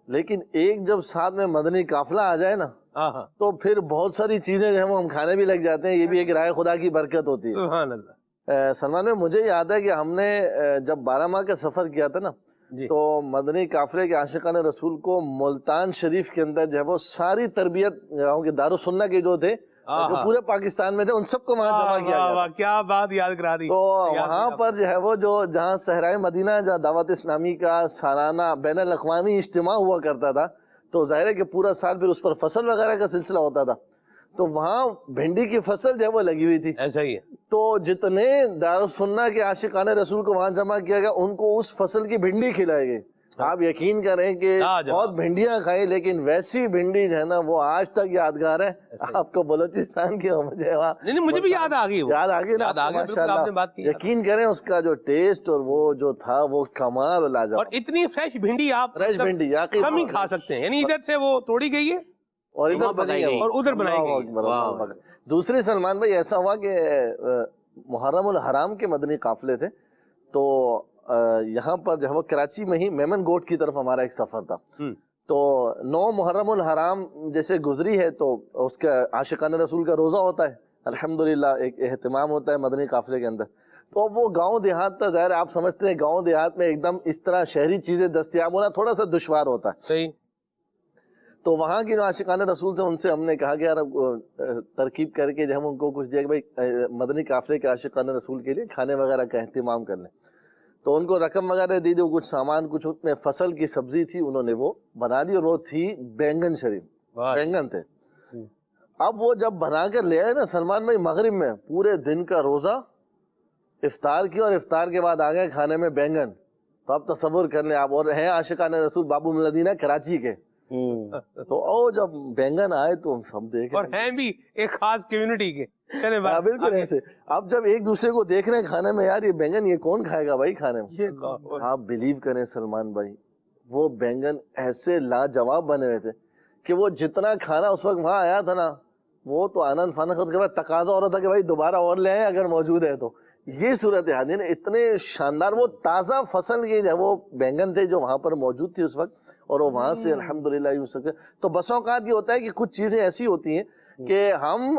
لیکن ایک جب ساتھ میں مدنی قافلہ آ جائے نا تو پھر بہت ساری چیزیں جو ہیں وہ ہم کھانے بھی لگ جاتے ہیں۔ یہ بھی ایک رائے خدا کی برکت ہوتی ہے۔ سبحان اللہ۔ سلمان میں مجھے یاد ہے کہ ہم نے جب 12 ماہ کا سفر کیا تھا نا تو مدنی قافلے کے عاشقان رسول کو ملتان شریف کے اندر جو ہے وہ ساری تربیت گاؤں کے دارالسنہ کے جو تھے جو پورے پاکستان میں تھے ان سب کو وہاں جمع کیا گیا۔ کیا بات یاد کرا دی۔ تو وہاں پر جو ہے وہ جہاں صحرائے مدینہ جہاں دعوت اسلامی کا سالانہ بین الاقوامی اجتماع ہوا کرتا تھا، تو ظاہر ہے کہ پورا سال پھر اس پر فصل وغیرہ کا سلسلہ ہوتا تھا، تو وہاں بھنڈی کی فصل جو ہے وہ لگی ہوئی تھی۔ ایسا ہی ہے۔ تو جتنے دارالسنہ کے عاشقان رسول کو وہاں جمع کیا گیا ان کو اس فصل کی بھنڈی کھلائی گئی۔ آپ یقین کریں کہ بہت بھنڈیاں کھائی، لیکن ویسی بھنڈی جو ہے نا وہ آج تک یادگار ہے۔ آپ کو بلوچستان کی مجھے بھی یاد آ گئی، یاد آ گئی نا ماشاءاللہ۔ یقین کریں اس کا جو ٹیسٹ اور وہ جو تھا وہ کمال و لاجواب، اور اتنی فریش بھنڈی آپ فریش بھنڈی کم ہی کھا سکتے ہیں، یعنی ادھر سے وہ توڑی گئی ہے اور ادھر بنائی گئی اور ادھر بنائی گئی۔ دوسری سلمان بھائی ایسا ہوا کہ محرم الحرام کے مدنی قافلے تھے، تو یہاں پر جو ہے وہ کراچی میں ہی میمن گوٹ کی طرف ہمارا ایک سفر تھا، تو 9 محرم الحرام جیسے گزری ہے تو اس کا عاشقان رسول کا روزہ ہوتا ہے، الحمدللہ ایک اہتمام ہوتا ہے مدنی قافلے کے اندر۔ تو وہ گاؤں دیہات تھا، ظاہر آپ سمجھتے ہیں گاؤں دیہات میں ایک دم اس طرح شہری چیزیں دستیاب ہونا تھوڑا سا دشوار ہوتا ہے۔ صحیح۔ تو وہاں کی عاشقان رسول سے ان سے ہم نے کہا کہ یار ترکیب کر کے جو ہم ان کو کچھ دیا کہ بھائی مدنی قافلے کے عاشقان رسول کے لیے کھانے وغیرہ کا اہتمام کر لیں۔ تو ان کو رقم وغیرہ دی دی, کچھ سامان, کچھ میں فصل کی سبزی تھی, انہوں نے وہ بنا دی, اور وہ تھی بینگن شریف, بینگن تھے. اب وہ جب بنا کر لے آئے نا سلمان بھائی, مغرب میں پورے دن کا روزہ, افطار کیا, اور افطار کے بعد آ گئے کھانے میں بینگن. تو آپ تصور کر لیں آپ, اور ہیں عاشقان رسول بابو مدینہ کراچی کے, تو او جب بینگن آئے تو ہم سب دیکھیں, اور ہیں بھی ایک خاص کمیونٹی کے. بالکل ایسے. اب جب ایک دوسرے کو دیکھ رہے ہیں کھانے میں, یار یہ بینگن یہ کون کھائے گا بھائی کھانے میں. آپ بلیو کریں سلمان بھائی, وہ بینگن ایسے لاجواب بنے ہوئے تھے کہ وہ جتنا کھانا اس وقت وہاں آیا تھا نا, وہ تو آنن فانا خود کے بعد تقاضا ہو رہا تھا کہ بھائی دوبارہ اور لے آئیں اگر موجود ہے تو. یہ صورت حال ہے, اتنے شاندار وہ تازہ فصل کے وہ بینگن تھے جو وہاں پر موجود تھی اس وقت, اور وہ وہاں سے الحمدللہ یوں سکے. تو بس اوقات یہ ہوتا ہے کہ کچھ چیزیں ایسی ہوتی ہیں کہ ہم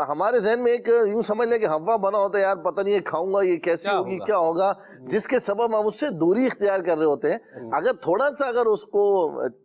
ہمارے ذہن میں ایک یوں سمجھ لیں کہ ہوا بنا ہوتا ہے, یار پتہ نہیں یہ کھاؤں گا, یہ کیسی ہوگی, کیا ہوگا, جس کے سبب ہم اس سے دوری اختیار کر رہے ہوتے ہیں. اگر تھوڑا سا اگر اس کو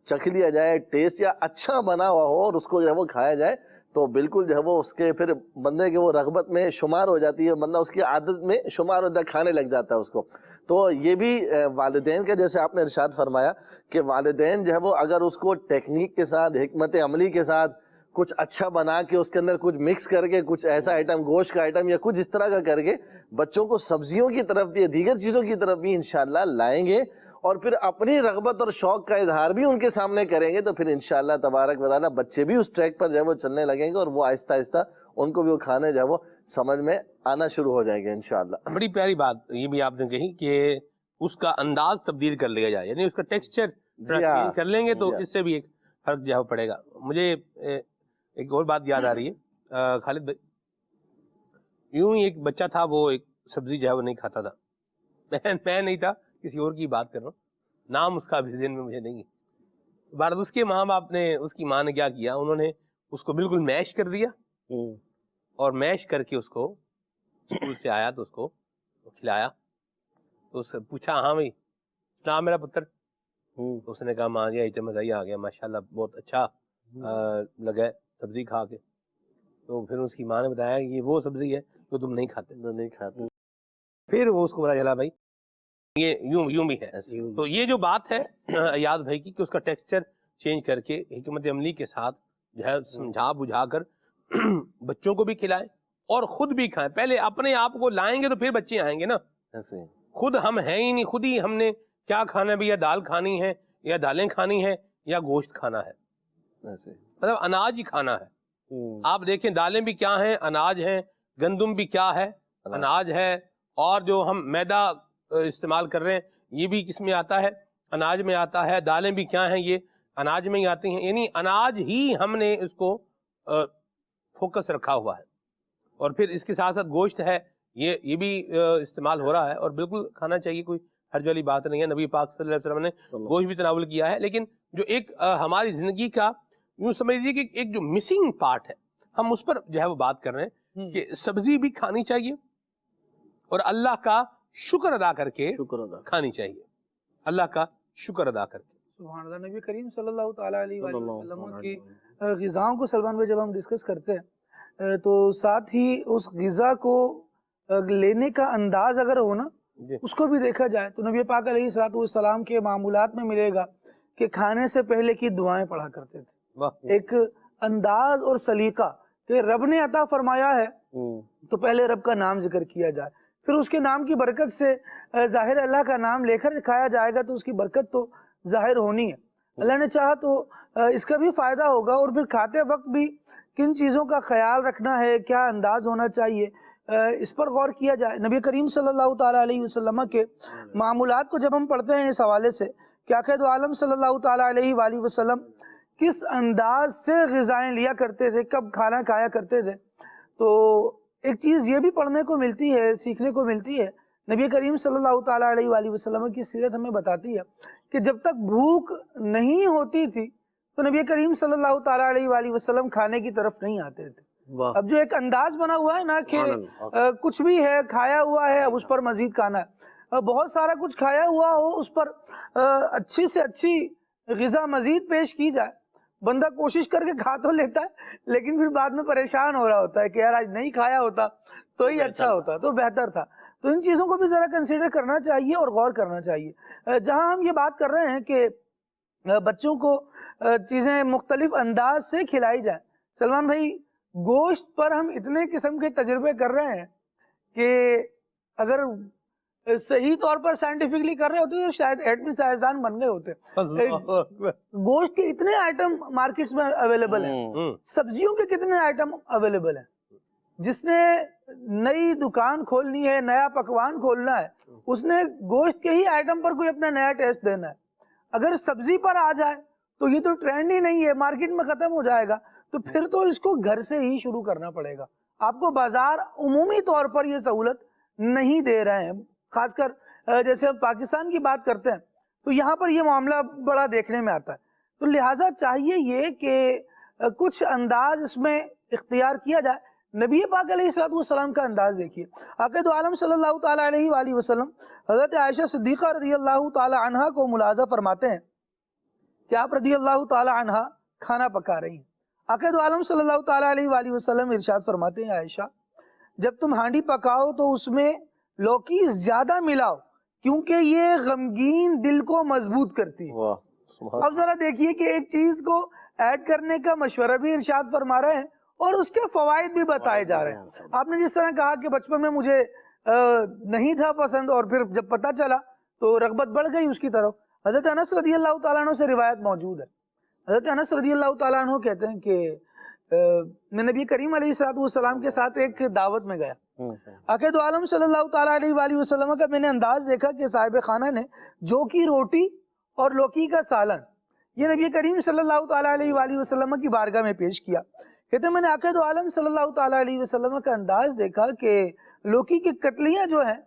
چکھ لیا جائے, ٹیسٹ یا اچھا بنا ہوا ہو, اور اس کو جو ہے وہ کھایا جائے, تو بالکل جو ہے وہ اس کے پھر بندے کے وہ رغبت میں شمار ہو جاتی ہے, بندہ اس کی عادت میں شمار ہو جاتا ہے, کھانے لگ جاتا ہے اس کو. تو یہ بھی والدین کا, جیسے آپ نے ارشاد فرمایا کہ والدین جو ہے وہ اگر اس کو ٹیکنیک کے ساتھ, حکمت عملی کے ساتھ کچھ اچھا بنا کے اس کے اندر کچھ مکس کر کے, کچھ ایسا آئٹم, گوشت کا آئٹم یا کچھ اس طرح کا کر کے بچوں کو سبزیوں کی طرف بھی, دیگر چیزوں کی طرف بھی انشاءاللہ لائیں گے, اور پھر اپنی رغبت اور شوق کا اظہار بھی ان کے سامنے کریں گے, تو پھر انشاءاللہ تبارک و تعالیٰ بچے بھی اس ٹریک پر جو ہے وہ چلنے لگیں گے, اور وہ آہستہ آہستہ ان کو بھی وہ کھانے جو ہے وہ سمجھ میں آنا شروع ہو جائے گا انشاءاللہ. بڑی پیاری بات یہ بھی آپ نے کہی کہ اس کا انداز تبدیل کر لیا جائے, یعنی اس کا ٹیکسچر چینج کر لیں گے تو اس سے بھی ایک فرق جو ہے پڑے گا. مجھے ایک اور بات یاد آ رہی ہے خالد بھائی, یوں ہی ایک بچہ تھا, وہ ایک سبزی جو ہے وہ نہیں کھاتا تھا. میں نہیں تھا, کسی اور کی بات کر رہا ہوں, نام اس کا بھی ذہن میں مجھے نہیں ہے. بارد اس کے ماں باپ نے, اس کی ماں نے کیا کیا, انہوں نے اس کو بالکل میش کر دیا, اور میش کر کے اس کو اسکول سے آیا تو اس کو کھلایا. تو اس سے پوچھا, ہاں بھائی نام میرا پتر, تو اس نے کہا ماں جی اتنا مزہ ہی آ گیا, ماشاءاللہ بہت اچھا لگا سبزی کھا کے. تو پھر اس کی ماں نے بتایا کہ یہ وہ سبزی ہے جو تم نہیں کھاتے. پھر وہ اس کو بتا چلا بھائی یہ یوں بھی ہے. تو یہ جو بات ہے ایاز بھائی کی کہ اس کا ٹیکسچر چینج کر کے حکمت عملی کے ساتھ جو ہے سمجھا بجھا کر بچوں کو بھی کھلائیں اور خود بھی کھائیں. پہلے اپنے آپ کو لائیں گے تو پھر بچے آئیں گے نا. خود ہم ہیں ہی نہیں, خود ہی ہم نے کیا کھانا بھی, یا دال کھانی ہے یا دالیں کھانی ہے یا گوشت کھانا ہے, مطلب اناج ہی کھانا ہے. آپ دیکھیں دالیں بھی کیا ہیں, اناج ہیں, گندم بھی کیا ہے, اناج ہے, اور جو ہم میدا استعمال کر رہے ہیں یہ بھی کس میں آتا ہے, اناج میں آتا ہے. دالیں بھی کیا ہیں, یہ اناج میں ہی آتی ہیں. یعنی اناج ہی ہم نے اس کو فوکس رکھا ہوا ہے. اور پھر اس کے ساتھ ساتھ گوشت ہے, یہ بھی استعمال ہو رہا ہے, اور بالکل کھانا چاہیے, کوئی حرج والی بات نہیں ہے. نبی پاک صلی اللہ علیہ وسلم نے گوشت بھی تناول کیا ہے. لیکن جو ایک ہماری زندگی کا یوں سمجھ لیجیے کہ ایک جو مسنگ پارٹ ہے, ہم اس پر جو ہے وہ بات کر رہے ہیں کہ سبزی بھی کھانی چاہیے اور اللہ کا شکر ادا کر کے کھانی چاہیے, اللہ کا شکر ادا کر کے. سبحان اللہ. نبی کریم صلی اللہ تعالیٰ علیہ وآلہ وسلم کی غذاؤں کو سلمان بھائی جب ہم ڈسکس کرتے ہیں تو ساتھ ہی اس غذا کو لینے کا انداز اگر ہو نا, اس کو بھی دیکھا جائے تو نبی پاک علیہ الصلوۃ والسلام کے معمولات میں ملے گا کہ کھانے سے پہلے کی دعائیں پڑھا کرتے تھے. ایک انداز اور سلیقہ کہ رب نے عطا فرمایا ہے تو پہلے رب کا نام ذکر کیا جائے, پھر اس کے نام کی برکت سے ظاہر اللہ کا نام لے کر کھایا جائے گا تو اس کی برکت تو ظاہر ہونی ہے. اللہ نے چاہا تو اس کا بھی فائدہ ہوگا. اور پھر کھاتے وقت بھی کن چیزوں کا خیال رکھنا ہے, کیا انداز ہونا چاہیے, اس پر غور کیا جائے. نبی کریم صلی اللہ تعالیٰ علیہ وسلم کے معمولات کو جب ہم پڑھتے ہیں اس حوالے سے کہ آقائد عالم صلی اللہ تعالیٰ علیہ وآلہ وسلم کس انداز سے غذائیں لیا کرتے تھے, کب کھانا کھایا کرتے تھے, تو ایک چیز یہ بھی پڑھنے کو ملتی ہے, سیکھنے کو ملتی ہے. نبی کریم صلی اللہ تعالیٰ علیہ وآلہ وسلم کی سیرت ہمیں بتاتی ہے کہ جب تک بھوک نہیں ہوتی تھی تو نبی کریم صلی اللہ تعالیٰ علیہ وآلہ وسلم کھانے کی طرف نہیں آتے تھے. اب جو ایک انداز بنا ہوا ہے نا کہ کچھ بھی ہے کھایا ہوا ہے, اب اس پر مزید کھانا ہے, بہت سارا کچھ کھایا ہوا ہو, اس پر اچھی سے اچھی غذا مزید پیش کی جائے, بندہ کوشش کر کے کھا تو لیتا ہے لیکن پھر بعد میں پریشان ہو رہا ہوتا ہے کہ یار آج نہیں کھایا ہوتا تو ہی اچھا ہوتا, تو بہتر تھا. تو ان چیزوں کو بھی ذرا کنسیڈر کرنا چاہیے اور غور کرنا چاہیے. جہاں ہم یہ بات کر رہے ہیں کہ بچوں کو چیزیں مختلف انداز سے کھلائی جائیں، سلمان بھائی گوشت پر ہم اتنے قسم کے تجربے کر رہے ہیں کہ اگر صحیح طور پر سائنٹیفکلی کر رہے ہوتے تو شاید ایٹمی سائنسدان بن گئے ہوتے. گوشت کے اتنے آئٹم مارکیٹس میں اویلیبل ہیں، سبزیوں کے کتنے آئٹم اویلیبل ہیں. جس نے نئی دکان کھولنی ہے، نیا پکوان کھولنا ہے، اس نے گوشت کے ہی آئٹم پر کوئی اپنا نیا ٹیسٹ دینا ہے. اگر سبزی پر آ جائے تو یہ تو ٹرینڈ ہی نہیں ہے، مارکیٹ میں ختم ہو جائے گا، تو پھر تو اس کو گھر سے ہی شروع کرنا پڑے گا. آپ کو بازار عمومی طور پر یہ سہولت نہیں دے رہے ہیں. خاص کر جیسے ہم پاکستان کی بات کرتے ہیں تو یہاں پر یہ معاملہ بڑا دیکھنے میں آتا ہے. تو لہٰذا چاہیے یہ کہ کچھ انداز اس میں اختیار کیا جائے. نبی پاک علیہ السلام کا انداز دیکھیے. آقا دو عالم صلی اللہ تعالیٰ علیہ وآلہ وسلم حضرت عائشہ صدیقہ رضی اللہ تعالیٰ عنہا کو ملاحظہ فرماتے ہیں کہ آپ رضی اللہ تعالیٰ عنہا کھانا پکا رہی ہیں. آقا دو عالم صلی اللہ تعالیٰ علیہ وآلہ وسلم ارشاد فرماتے ہیں، عائشہ جب تم ہانڈی پکاؤ تو اس میں لوکی زیادہ ملاؤ کیونکہ یہ غمگین دل کو مضبوط کرتی ہے. اب ذرا دیکھیے کہ ایک چیز کو ایڈ کرنے کا مشورہ بھی ارشاد فرما رہے ہیں اور اس کے فوائد بھی بتائے جا رہے ہیں. آپ نے جس طرح کہا کہ بچپن میں مجھے نہیں تھا پسند اور پھر جب پتہ چلا تو رغبت بڑھ گئی اس کی طرف. حضرت انس رضی اللہ تعالیٰ عنہ سے روایت موجود ہے. حضرت انس رضی اللہ تعالیٰ عنہ کہتے ہیں کہ میں نبی کریم علیہ السلام کے ساتھ ایک دعوت میں گیا. آقا دو عالم صلی اللہ تعالیٰ علیہ وآلہ وسلم کا میں نے انداز دیکھا کہ صاحب خانہ نے جو کی روٹی اور لوکی کا سالن یہ نبی کریم صلی اللہ تعالیٰ علیہ وآلہ وسلم کی بارگاہ میں پیش کیا. کہتے ہیں میں نے آقا دو عالم صلی اللہ تعالیٰ علیہ وسلم کا انداز دیکھا کہ لوکی کی کٹلیاں جو ہیں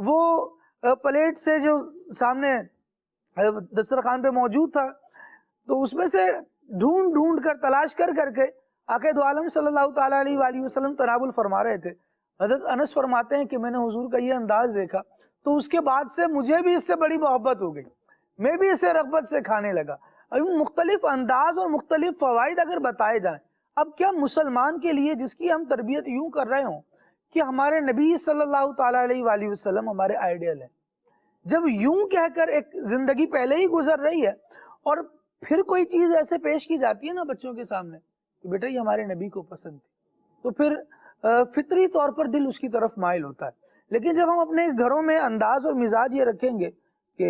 وہ پلیٹ سے جو سامنے دسترخوان پہ موجود تھا تو اس میں سے ڈھونڈ ڈھونڈ کر تلاش کر کر کے آقا دو عالم صلی اللہ تعالیٰ علیہ وآلہ وسلم تناول فرما رہے تھے. حضرت انس فرماتے ہیں کہ میں نے حضور کا یہ انداز دیکھا تو اس کے بعد سے مجھے بھی اس سے بڑی محبت ہو گئی، میں بھی اسے رغبت سے کھانے لگا. ابھی مختلف انداز اور مختلف فوائد اگر بتائے جائیں، اب کیا مسلمان کے لیے جس کی ہم تربیت یوں کر رہے ہوں کہ ہمارے نبی صلی اللہ تعالیٰ علیہ وآلہ وسلم ہمارے آئیڈیل ہیں، جب یوں کہہ کر ایک زندگی پہلے ہی گزر رہی ہے اور پھر کوئی چیز ایسے پیش کی جاتی ہے نا بچوں کے سامنے کہ بیٹا یہ ہمارے نبی کو پسند تھی، تو پھر فطری طور پر دل اس کی طرف مائل ہوتا ہے. لیکن جب ہم اپنے گھروں میں انداز اور مزاج یہ رکھیں گے کہ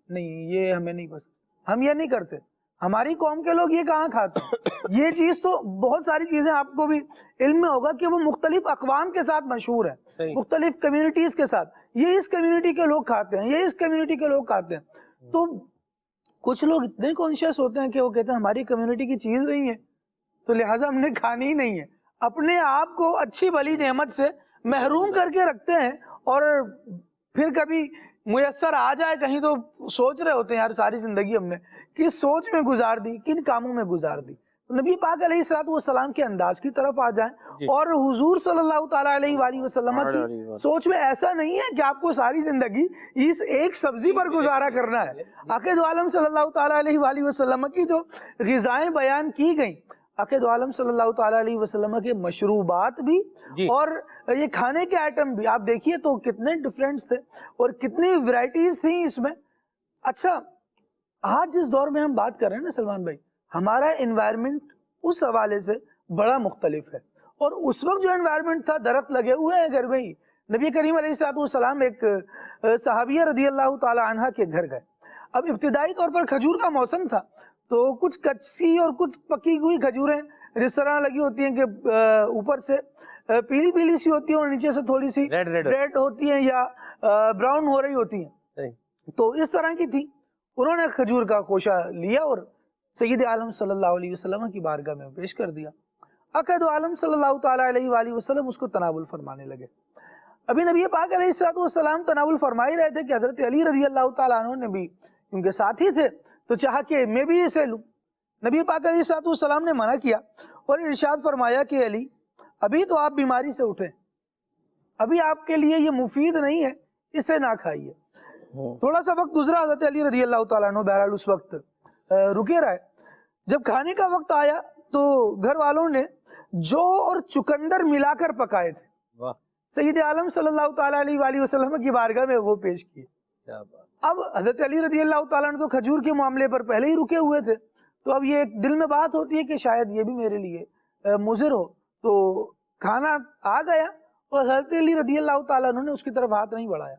نہیں یہ ہمیں نہیں پسند، ہم یہ نہیں کرتے، ہماری قوم کے لوگ یہ کہاں کھاتے ہیں، یہ چیز تو بہت ساری چیزیں آپ کو بھی علم میں ہوگا کہ وہ مختلف اقوام کے ساتھ مشہور ہے، مختلف کمیونٹیز کے ساتھ، یہ اس کمیونٹی کے لوگ کھاتے ہیں، یہ اس کمیونٹی کے لوگ کھاتے ہیں. تو کچھ لوگ اتنے کانشیس ہوتے ہیں کہ وہ کہتے ہیں ہماری کمیونٹی کی چیز نہیں ہے تو لہٰذا ہم نے کھانی ہی نہیں ہے. اپنے آپ کو اچھی بھلی نعمت سے محروم کر کے رکھتے ہیں اور پھر کبھی میسر آ جائے کہیں تو سوچ رہے ہوتے ہیں یار ساری زندگی ہم نے کس سوچ میں گزار دی، کن کاموں میں گزار دی. نبی پاک علیہ السلام کے انداز کی طرف آ جائیں اور حضور صلی اللہ تعالیٰ علیہ وآلہ وسلم کی سوچ میں ایسا نہیں ہے کہ آپ کو ساری زندگی اس ایک سبزی پر گزارا کرنا ہے. آقا دو عالم صلی اللہ تعالیٰ علیہ وآلہ وسلم کی جو غذائیں بیان کی گئیں، آقا دو عالم صلی اللہ تعالیٰ علیہ وسلم کے مشروبات بھی اور یہ کھانے کے آئٹم بھی آپ دیکھیے تو کتنے ڈفرینٹس تھے اور کتنی ورائٹیز تھیں اس میں. اچھا آج جس دور میں ہم بات کر رہے ہیں نا سلمان بھائی، ہمارا انوائرمنٹ اس حوالے سے بڑا مختلف ہے اور اس وقت جو انوائرمنٹ تھا درخت لگے ہوئے ہیں گھر میں ہی. نبی کریم علیہ السلام ایک صحابیہ رضی اللہ تعالی عنہ کے گھر گئے. اب ابتدائی طور پر کھجور کا موسم تھا تو کچھ کچی اور کچھ پکی ہوئی کھجوریں جس طرح لگی ہوتی ہیں کہ اوپر سے پیلی پیلی سی ہوتی ہیں اور نیچے سے تھوڑی سی ریڈ ہوتی ہیں یا براؤن ہو رہی ہوتی ہیں، تو اس طرح کی تھی. انہوں نے کھجور کا خوشہ لیا اور سید عالم صلی اللہ علیہ وسلم کی بارگاہ میں پیش کر دیا. آقا دو عالم صلی اللہ تعالیٰ علیہ وآلہ وسلم اس کو تناول فرمانے لگے. ابھی نبی پاک علیہ السلام تناول فرما ہی رہے تھے کہ حضرت علی رضی اللہ تعالیٰ عنہ نے بھی ان کے ساتھی تھے تو چاہا کہ میں بھی اسے لوں. نبی پاک علیہ السلام نے منع کیا اور ارشاد فرمایا کہ علی ابھی تو آپ بیماری سے اٹھے، ابھی آپ کے لیے یہ مفید نہیں ہے، اسے نہ کھائیے. تھوڑا سا وقت گزرا، حضرت علی رضی اللہ تعالیٰ عنہ بہرحال اس وقت رکے رہے. جب کھانے کا وقت آیا تو گھر والوں نے جو اور چکندر ملا کر پکائے تھے. سید عالم صلی اللہ تعالیٰ علیہ وآلہ وسلم کی بارگاہ میں وہ پیش کیے. کیا بات. اب حضرت علی رضی اللہ تعالیٰ عنہ تو کھجور کے معاملے پر پہلے ہی رکے ہوئے تھے, تو اب یہ ایک دل میں بات ہوتی ہے کہ شاید یہ بھی میرے لیے مضر ہو, تو کھانا آ گیا اور حضرت علی رضی اللہ تعالیٰ عنہ نے اس کی طرف ہاتھ نہیں بڑھایا.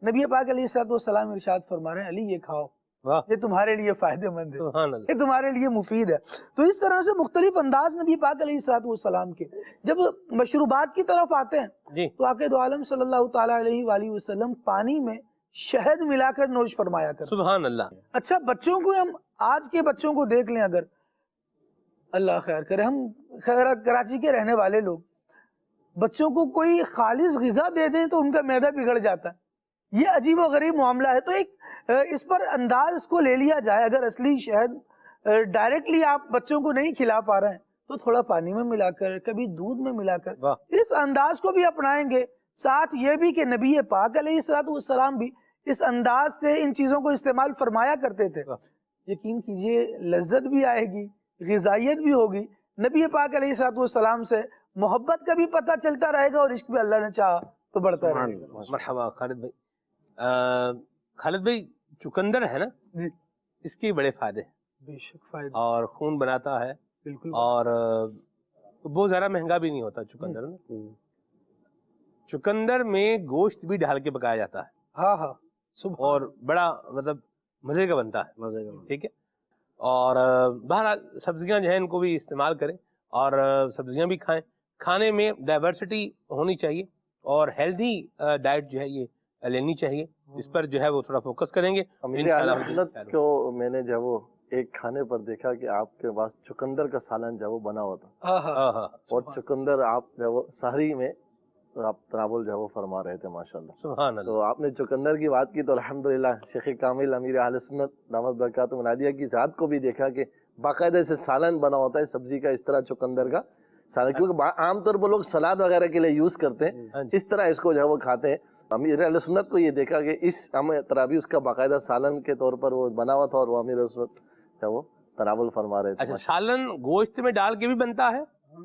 نبی پاک علیہ الصلوۃ والسلام ارشاد فرما رہے ہیں, علی یہ کھاؤ, واہ یہ تمہارے لیے فائدہ مند ہے, سبحان اللہ. یہ تمہارے لیے مفید ہے. تو اس طرح سے مختلف انداز نبی پاک علیہ الصلوۃ والسلام کے جب مشروبات کی طرف آتے ہیں جی تو عاقد عالم صلی اللہ تعالیٰ علیہ وآلہ وسلم پانی میں شہد ملا کر نوش فرمایا کرتے. سبحان اللہ. اچھا بچوں کو, ہم آج کے بچوں کو دیکھ لیں, اگر اللہ خیر کرے, ہم کراچی کے رہنے والے لوگ بچوں کو کوئی خالص غذا دے دیں تو ان کا معدہ بگڑ جاتا ہے. یہ عجیب و غریب معاملہ ہے. تو ایک اس پر انداز اس کو لے لیا جائے, اگر اصلی شہد ڈائریکٹلی آپ بچوں کو نہیں کھلا پا رہے ہیں تو تھوڑا پانی میں ملا کر, کبھی دودھ میں ملا کر, واہ. اس انداز کو بھی اپنائیں گے. ساتھ یہ بھی کہ نبی پاک علیہ الصلوۃ والسلام بھی اس انداز سے ان چیزوں کو استعمال فرمایا کرتے تھے. یقین کیجئے لذت بھی آئے گی, غذائیت بھی ہوگی, نبی پاک علیہ الصلوۃ والسلام سے محبت کا بھی پتہ چلتا رہے گا, اور عشق بھی اللہ نے چاہا تو بڑھتا رہے گا. مرحبا خالد بھائی. خالد بھائی چکندر ہے نا جی, اس کے بڑے فائدے ہیں, بے شک فائدہ, اور خون بناتا ہے, بالکل. اور بہت زیادہ مہنگا بھی نہیں ہوتا چکندر نا. چکندر میں گوشت بھی ڈال کے پکایا جاتا ہے, ہاں ہاں صبح, اور بڑا مطلب مزے کا بنتا ہے, مزے کا. ٹھیک ہے. اور بہرحال سبزیاں جو ہیں ان کو بھی استعمال کریں, اور سبزیاں بھی کھائیں. کھانے میں ڈائیورسٹی ہونی چاہیے, اور ہیلدی ڈائٹ جو ہے یہ لینی چاہیے. اس پر جو ہے وہ تھوڑا فوکس کریں گے. امیر اہل سنت کو میں نے جب وہ ایک کھانے پر دیکھا کہ آپ کے پاس چکندر کا سالن جب وہ بنا ہوا تھا, ہاں ہاں, اور چکندر آپ جب وہ سحری میں آپ تناول جو ہے وہ فرما رہے تھے, ماشاءاللہ. سبحان اللہ. تو آپ نے چکندر کی بات کی تو الحمدللہ شیخ کامل امیر اہل سنت دامت برکاتہ العالیہ کی ذات کو بھی دیکھا کہ باقاعدہ سے سالن بنا ہوتا ہے سبزی کا, اس طرح چکندر کا سالن, کیونکہ عام طور پر لوگ سلاد وغیرہ کے لیے یوز کرتے ہیں, اس طرح اس کو جو ہے وہ کھاتے ہیں. امیر اہل سنت کو یہ دیکھا کہ اس طرح بھی اس کا باقاعدہ سالن کے طور پر وہ بنا ہوا تھا, اور وہ امیر اہل سنت جو ہے وہ تناول فرما رہے تھے. اچھا, سالن گوشت میں ڈال کے بھی بنتا ہے,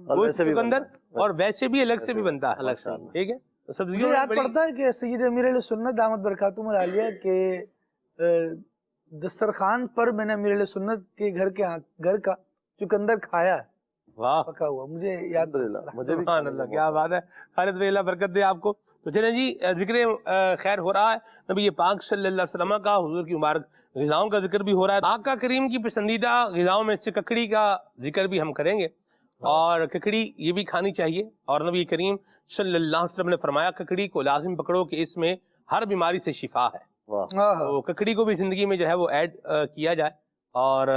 گوشت چکندر, اور ویسے بھی الگ سے بھی بنتا ہے, الگ سے. ٹھیک ہے. سبزیوں مجھے یاد پڑتا ہے کہ سید امیر علیہ سنت دامت برکاتہم العالیہ کے دسترخوان پر میں نے امیر علیہ سنت کے گھر کا چکندر کھایا ہے, واہ پکا ہوا, مجھے یاد مجھے بھی سبحان اللہ, کیا بات ہے. خالد بھائی اللہ برکت دے آپ کو. تو چلیں جی, ذکر خیر ہو رہا ہے نبی پاک صلی اللہ علیہ وسلم کا, حضور کی مبارک غذاؤں کا ذکر بھی ہو رہا ہے. آقا کریم کی پسندیدہ غذاؤں میں سے ککڑی کا ذکر بھی ہم کریں گے, اور ککڑی یہ بھی کھانی چاہیے. اور نبی کریم صلی اللہ علیہ وسلم نے فرمایا ککڑی کو لازم پکڑو کہ اس میں ہر بیماری سے شفا ہے. تو ککڑی کو بھی زندگی میں جو ہے وہ ایڈ کیا جائے, اور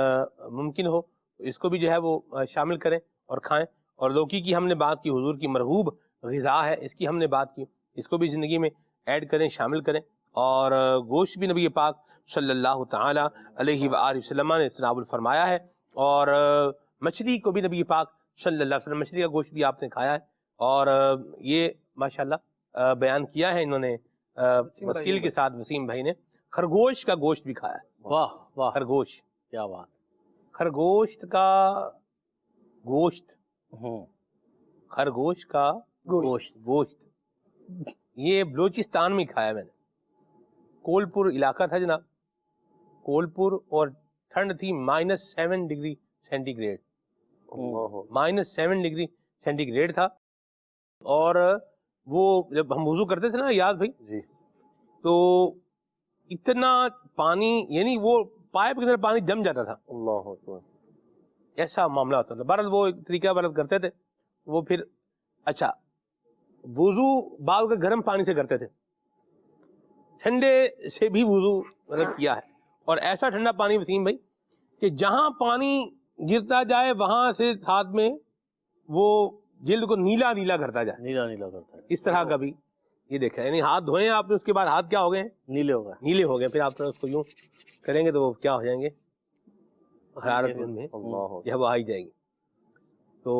ممکن ہو اس کو بھی جو ہے وہ شامل کریں اور کھائیں. اور لوکی کی ہم نے بات کی, حضور کی مرغوب غذا ہے, اس کی ہم نے بات کی, اس کو بھی زندگی میں ایڈ کریں, شامل کریں. اور گوشت بھی نبی پاک صلی اللہ تعالی علیہ وآلہ وسلم نے تناول فرمایا ہے. اور مچھلی کو بھی نبی پاک صلی اللہ علیہ وسلم, مچھلی کا گوشت بھی آپ نے کھایا ہے, اور یہ ماشاءاللہ بیان کیا ہے انہوں نے وسیل کے ساتھ, وسیم بھائی نے خرگوش کا گوشت بھی کھایا ہے. واہ واہ, خرگوش, کیا بات. خرگوش کا گوشت, خرگوش کا گوشت یہ بلوچستان میں کھایا میں نے. کولپور علاقہ تھا جناب, کولپور, اور ٹھنڈ تھی -7 degree centigrade, -7 degree centigrade تھا. اور وہ جب ہم وضو کرتے تھے نا یاد بھائی جی, تو اتنا پانی, یعنی وہ پائپ کے اندر پانی جم جاتا تھا, اللہ اکبر, ایسا معاملہ ہوتا تھا. بہرحال وہ ایک طریقہ برت کرتے تھے وہ. پھر اچھا وضو بعض کا گرم پانی سے کرتے تھے, ٹھنڈے سے بھی وضو مطلب کیا ہے. اور ایسا ٹھنڈا پانی وسیم بھائی کہ جہاں پانی گرتا جائے وہاں سے ساتھ میں وہ جلد کو نیلا نیلا کرتا جائے, نیلا نیلا کرتا ہے, اس طرح کا بھی یہ دیکھا. یعنی ہاتھ دھوئے آپ نے, اس کے بعد ہاتھ کیا ہو گئے, نیلے ہو گئے, نیلے ہو گئے. پھر آپ اس کو یوں کریں گے تو وہ کیا ہو جائیں گے, حرارت ان میں یہ وہ آئی جائے گی. تو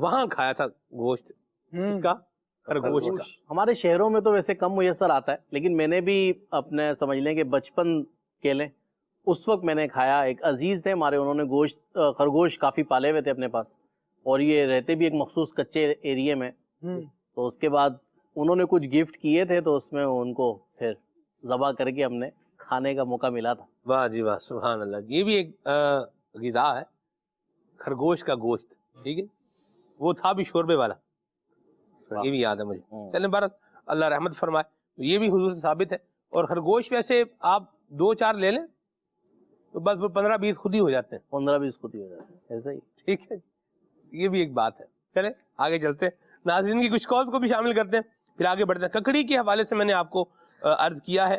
وہاں کھایا تھا گوشت اس کا, خرگوش کا. ہمارے شہروں میں تو ویسے کم میسر آتا ہے, لیکن میں نے بھی اپنے سمجھ لیں کہ بچپن کے لیں اس وقت میں نے کھایا. ایک عزیز تھے ہمارے, انہوں نے گوشت خرگوش کافی پالے ہوئے تھے اپنے پاس, اور یہ رہتے بھی ایک مخصوص کچے ایریے میں. تو اس کے بعد انہوں نے کچھ گفٹ کیے تھے تو اس میں ان کو پھر ذبح کر کے ہم نے کھانے کا موقع ملا تھا. واہ جی واہ، سبحان اللہ. یہ بھی ایک غذا ہے، خرگوش کا گوشت، ٹھیک ہے، وہ تھا بھی شوربے والا، یہ بھی یاد ہے مجھے. چلیں بارک اللہ رحمت فرمائے. تو یہ بھی حضور سے ثابت ہے. اور خرگوش ویسے آپ 2-4 لے لیں تو بس وہ 15-20 خود ہی ہو جاتے ہیں. 15-20 خود ہی ہو جاتے ہیں، ایسا ہی. ٹھیک ہے، یہ بھی ایک بات ہے. چلیں آگے چلتے ہیں، ناظرین کی کچھ کالز کو بھی شامل کرتے ہیں، پھر آگے بڑھتے ہیں. ککڑی کے حوالے سے میں نے آپ کو عرض کیا ہے،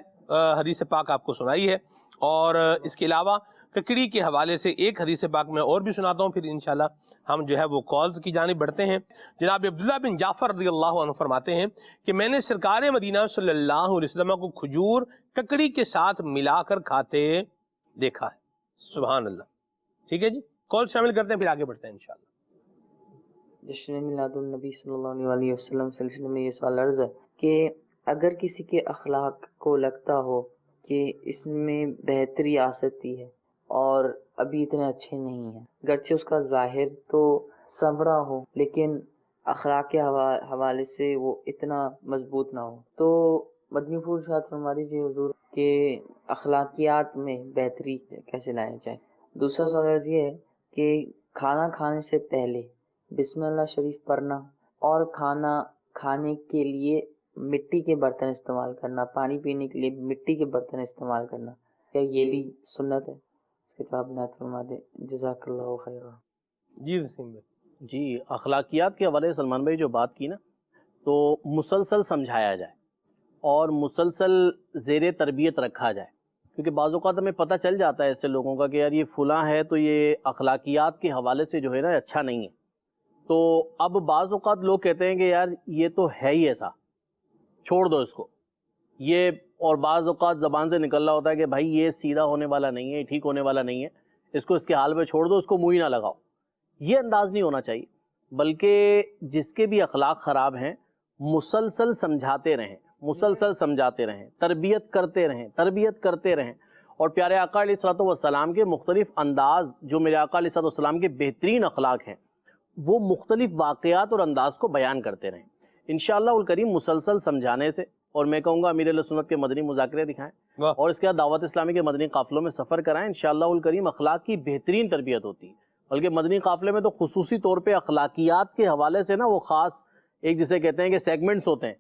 حدیث پاک آپ کو سنائی ہے، اور اس کے علاوہ ککڑی کے حوالے سے ایک حدیث پاک میں اور بھی سناتا ہوں، پھر انشاءاللہ ہم جو ہے وہ کالز کی جانب بڑھتے ہیں. جناب عبداللہ بن جعفر رضی اللہ عنہ فرماتے ہیں کہ میں نے سرکار مدینہ صلی اللہ علیہ وسلم کو کھجور ککڑی کے ساتھ ملا کر کھاتے دیکھا ہے. سبحان اللہ. ٹھیک ہے جی، کال شامل کرتے ہیں، پھر آگے بڑھتے ہیں انشاءاللہ. جشن میلاد النبی صلی اللہ علیہ وسلم سلسلے میں یہ سوال عرض ہے کہ اگر کسی کے اخلاق کو لگتا ہو کہ اس میں بہتری آ سکتی ہے اور ابھی اتنے اچھے نہیں ہیں، گرچہ اس کا ظاہر تو سنورا ہو لیکن اخلاق کے حوالے سے وہ اتنا مضبوط نہ ہو، تو مدنی پھول ارشاد فرما دیجیے حضور کہ اخلاقیات میں بہتری کیسے لایا جائے. دوسرا سوال عرض یہ ہے کہ کھانا کھانے سے پہلے بسم اللہ شریف پڑھنا اور کھانا کھانے کے لیے مٹی کے برتن استعمال کرنا، پانی پینے کے لیے مٹی کے برتن استعمال کرنا، کیا یہ بھی سنت ہے؟ اس کے جواب نعت فرما دیں. جزاک اللہ خیرا. جی وسیم بھائی. جی، اخلاقیات کے حوالے سے سلمان بھائی جو بات کی نا، تو مسلسل سمجھایا جائے اور مسلسل زیر تربیت رکھا جائے، کیونکہ بعض اوقات ہمیں پتہ چل جاتا ہے ایسے لوگوں کا کہ یار یہ فلاں ہے تو یہ اخلاقیات کے حوالے سے جو ہے نا اچھا نہیں ہے. تو اب بعض اوقات لوگ کہتے ہیں کہ یار یہ تو ہے ہی ایسا، چھوڑ دو اس کو یہ، اور بعض اوقات زبان سے نکل رہا ہوتا ہے کہ بھائی یہ سیدھا ہونے والا نہیں ہے، ٹھیک ہونے والا نہیں ہے، اس کو اس کے حال پہ چھوڑ دو، اس کو منہ ہی نہ لگاؤ. یہ انداز نہیں ہونا چاہیے، بلکہ جس کے بھی اخلاق خراب ہیں مسلسل سمجھاتے رہیں، مسلسل سمجھاتے رہیں، تربیت کرتے رہیں، تربیت کرتے رہیں. اور پیارے آقا علیہ الصلوۃ والسلام کے مختلف انداز، جو میرے آقا علیہ الصلوۃ والسلام کے بہترین اخلاق ہیں، وہ مختلف واقعات اور انداز کو بیان کرتے رہیں. انشاءاللہ الکریم مسلسل سمجھانے سے، اور میں کہوں گا امیر اہل سنت کے مدنی مذاکرے دکھائیں اور اس کے بعد دعوت اسلامی کے مدنی قافلوں میں سفر کرائیں، انشاءاللہ الکریم اخلاق کی بہترین تربیت ہوتی ہے. بلکہ مدنی قافلے میں تو خصوصی طور پہ اخلاقیات کے حوالے سے نا وہ خاص ایک جسے کہتے ہیں کہ سیگمنٹس ہوتے ہیں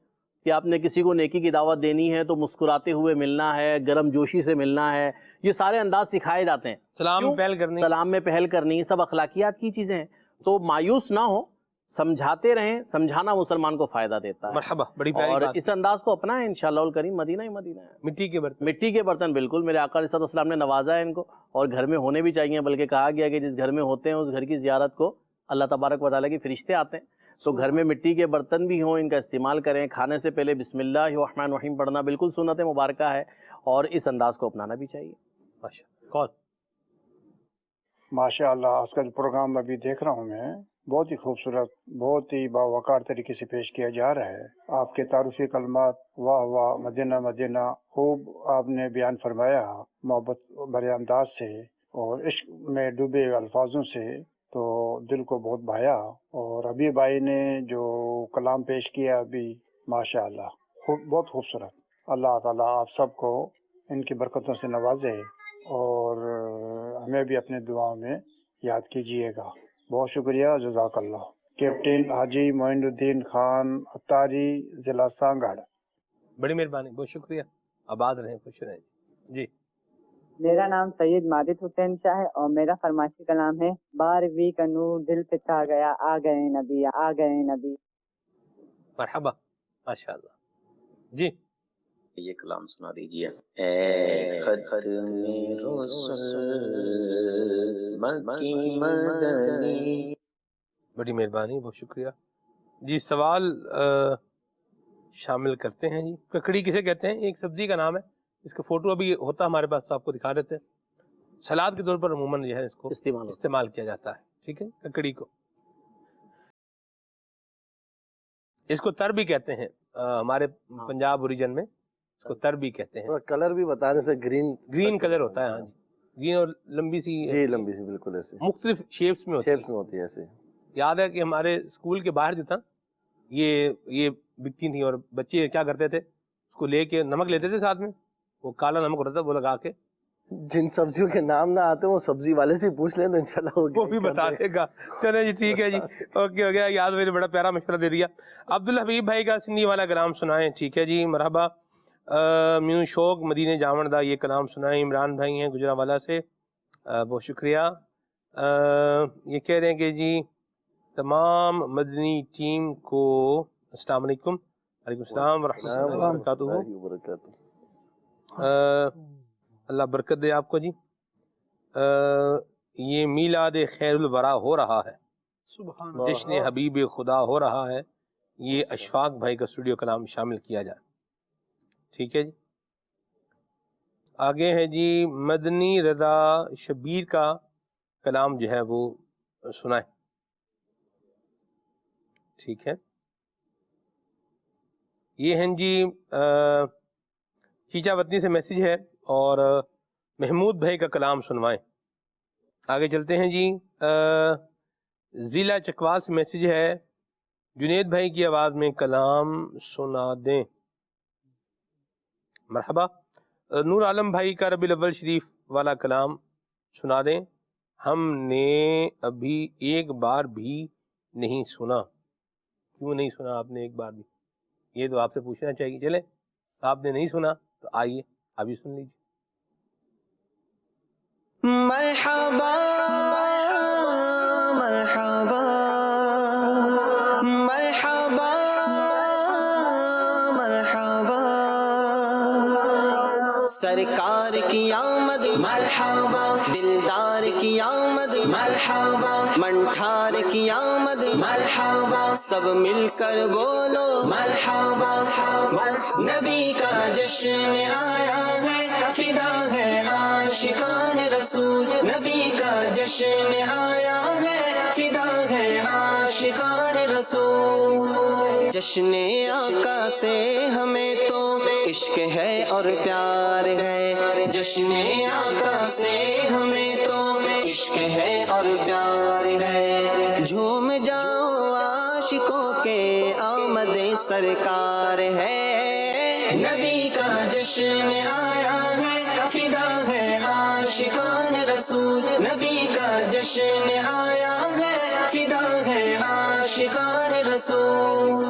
کہ آپ نے کسی کو نیکی کی دعوت دینی ہے تو مسکراتے ہوئے ملنا ہے، گرم جوشی سے ملنا ہے، یہ سارے انداز سکھائے جاتے ہیں. سلام میں پہل کرنی، سلام میں پہل کرنی، سب اخلاقیات کی چیزیں ہیں. تو مایوس نہ ہو، سمجھاتے رہیں، سمجھانا مسلمان کو فائدہ دیتا ہے. مرحبا، بڑی پیاری اور بات. اس انداز کو اپنائیں انشاءاللہ الکریم. مدینہ ہی مدینہ ہے. مٹی کے برتن، مٹی کے برتن بالکل میرے آقا علیہ السلام نے نوازا ہے ان کو، اور گھر میں ہونے بھی چاہیے، بلکہ کہا گیا کہ جس گھر میں ہوتے ہیں اس گھر کی زیارت کو اللہ تبارک و تعالیٰ کے فرشتے آتے ہیں. تو گھر میں مٹی کے برتن بھی ہوں، ان کا استعمال کریں. کھانے سے پہلے بسم اللہ الرحمن الرحیم پڑھنا بالکل سنت مبارکہ ہے، اور اس انداز کو اپنانا بھی چاہیے. ماشاء اللہ. آج کا جو پروگرام ابھی دیکھ رہا ہوں میں، بہت ہی خوبصورت، بہت ہی باوقار طریقے سے پیش کیا جا رہا ہے. آپ کے تعارفی کلمات واہ واہ، مدینہ مدینہ، خوب آپ نے بیان فرمایا محبت بھرے انداز سے اور عشق میں ڈوبے الفاظوں سے، تو دل کو بہت بھایا. اور ابھی بھائی نے جو کلام پیش کیا ابھی، ماشاء اللہ بہت خوبصورت. اللہ تعالیٰ آپ سب کو ان کی برکتوں سے نوازے، اور ہمیں بھی اپنے دعاؤں میں یاد کیجیے گا. بہت شکریہ، جزاک اللہ. کیپٹن حاجی معین الدین خان اتاری، ضلع سانگڑ. بڑی مہربانی، بہت شکریہ. آباد رہیں، خوش رہیں. جی، میرا نام سید ماجد حسین شاہ ہے اور میرا فرمائشی کا نام ہے 12ویں کا نور دل پہ چھا گیا، آ گئے نبی، آ گئے نبی. مرحبا، ماشاء اللہ. جی، یہ کلام سنا دیجیے. اے ختم رسل مکی مدنی. بڑی مہربانی، بہت شکریہ. جی، سوال شامل کرتے ہیں. جی، ککڑی کسے کہتے ہیں؟ ایک سبزی کا نام ہے، اس کا فوٹو ابھی ہوتا ہمارے پاس تو آپ کو دکھا دیتے ہیں. سلاد کے طور پر عموماً جو ہے اس کو استعمال کیا جاتا ہے. ٹھیک ہے، ککڑی کو اس کو تر بھی کہتے ہیں، ہمارے پنجاب اوریجن میں اس کو تر بھی کہتے ہیں. کلر بھی بتانے سے گرین کلر ہوتا ہے. ہاں جی، گرین اور لمبی سی، جی لمبی سی، بالکل ایسے مختلف شیپس میں ہوتی ہے. ایسے. یاد ہے کہ ہمارے اسکول کے باہر جو تھا یہ بکتی تھیں اور بچے کیا کرتے تھے اس کو لے کے نمک لیتے تھے ساتھ میں, وہ کالا نمک ہوتا تھا وہ لگا کے. جن سبزیوں کے نام نہ آتے وہ سبزی والے سے پوچھ لیں تو انشاءاللہ وہ بھی بتا دے گا. چلے جی ٹھیک ہے جی, اوکے ہو گیا, یاد میں نے بڑا پیارا مشورہ دے دیا. عبدالحبیب بھائی کا سندھی والا کلام سنائیں. ٹھیک ہے جی, مرحبا. میون شوق مدینے جاون دا یہ کلام سنائیں. عمران بھائی ہیں گجرانوالہ سے, بہت شکریہ. یہ کہہ رہے ہیں کہ جی تمام مدنی ٹیم کو السلام علیکم. وعلیکم السلام ورحمۃ اللہ وبرکاتہ. اللہ برکت دے آپ کو جی. یہ میلاد خیر الورا ہو رہا ہے, جشن حبیب خدا ہو رہا ہے, یہ اشفاق بھائی کا اسٹوڈیو کلام شامل کیا جائے. ٹھیک ہے جی. آگے ہے جی مدنی رضا شبیر کا کلام جو ہے وہ سنائیں. ٹھیک ہے. یہ ہیں جی چیچا وطنی سے میسیج ہے اور محمود بھائی کا کلام سنوائیں. آگے چلتے ہیں جی. ضلع چکوال سے میسیج ہے, جنید بھائی کی آواز میں کلام سنا دیں. مرحبا. نور عالم بھائی کا ربیع الاول شریف والا کلام سنا دیں. ہم نے ابھی ایک بار بھی نہیں سنا. کیوں نہیں سنا آپ نے ایک بار بھی؟ یہ تو آپ سے پوچھنا چاہیے. چلے آپ نے نہیں سنا تو آئیے ابھی سن لیجیے. مرحبا مرحبا مرحبا مرحبا سرکار کی آمد مرحبا, دلدار کی آمد مرحبا, منٹھار کی آمد مرحبا, سب مل کر بولو مرحبا. نبی کا جشن آیا ہے, فدا ہے عاشقان رسول. نبی کا جشن آیا ہے, فدا ہے عاشقان رسول. جشن آقا سے ہمیں تو عشق ہے اور پیار ہے. جشن آقا سے ہمیں تو عشق ہے اور پیار ہے. جھوم جاؤ عاشقوں کے آمد سرکار ہے. نبی کا جشن آیا ہے, فدا ہے عاشقان رسول. نبی کا جشن آیا ہے, فدا ہے عاشقان رسول.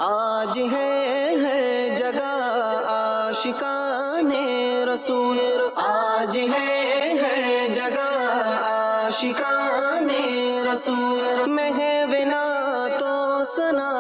آج ہے ہر جگہ عاشقان رسول. آج ہے ہر جگہ عاشقان رسول. محونا تو سنا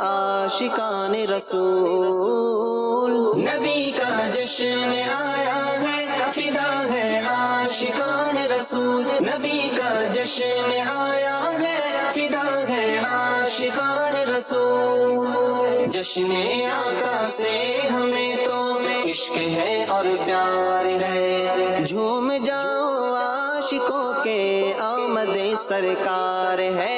عاشقان رسول. نبی کا جشن آیا ہے, فدا ہے عاشقان رسول. نبی کا جشن آیا ہے, فدا ہے عاشقان رسول. جشن آقا سے ہمیں تو عشق ہے اور پیار ہے. جھوم جاؤ عاشقوں کے آمد سرکار ہے.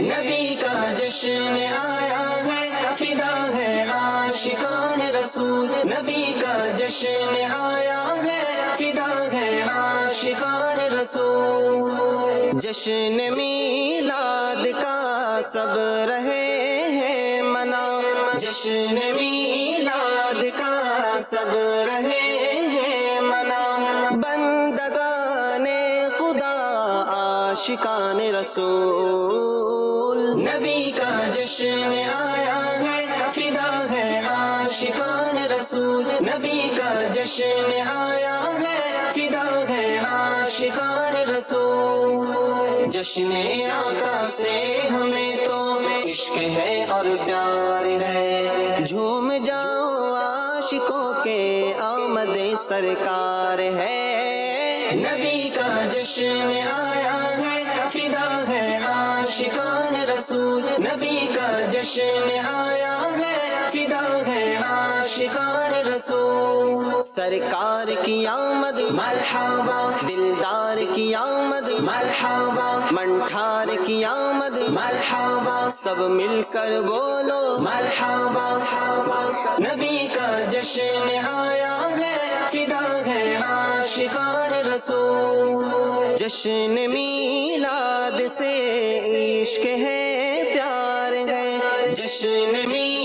نبی کا جشن آیا ہے, فدا ہے عاشقان رسول. نبی کا جشن آیا ہے, فدا ہے عاشقان رسول. جشن میلاد کا سب رہے ہیں منا. جشن میلاد کا سب رہے ہیں منا. بندگان خدا عاشقان رسول. نبی کا جشن آیا ہے, فدا ہے عاشقان رسول. نبی کا جشن آیا ہے, فدا ہے عاشقان رسول. جشن آقا سے ہمیں تو عشق ہے اور پیار ہے. جھوم جاؤ عاشقوں کے آمد سرکار ہے. نبی کا جشن آیا ہے, فدا ہے عاشقان رسول. نبی کا جشن آیا ہے, فدا ہے عاشقان رسول. سرکار کی آمد مرحبا, دلدار کی آمد مرحبا, منٹھار کی آمد مرحبا, سب مل کر بولو مرحبا. نبی کا جشن آیا ہے, فدا ہے عاشقان رسول. جشن میلاد سے عشق ہے پیار ہے. جشن میلاد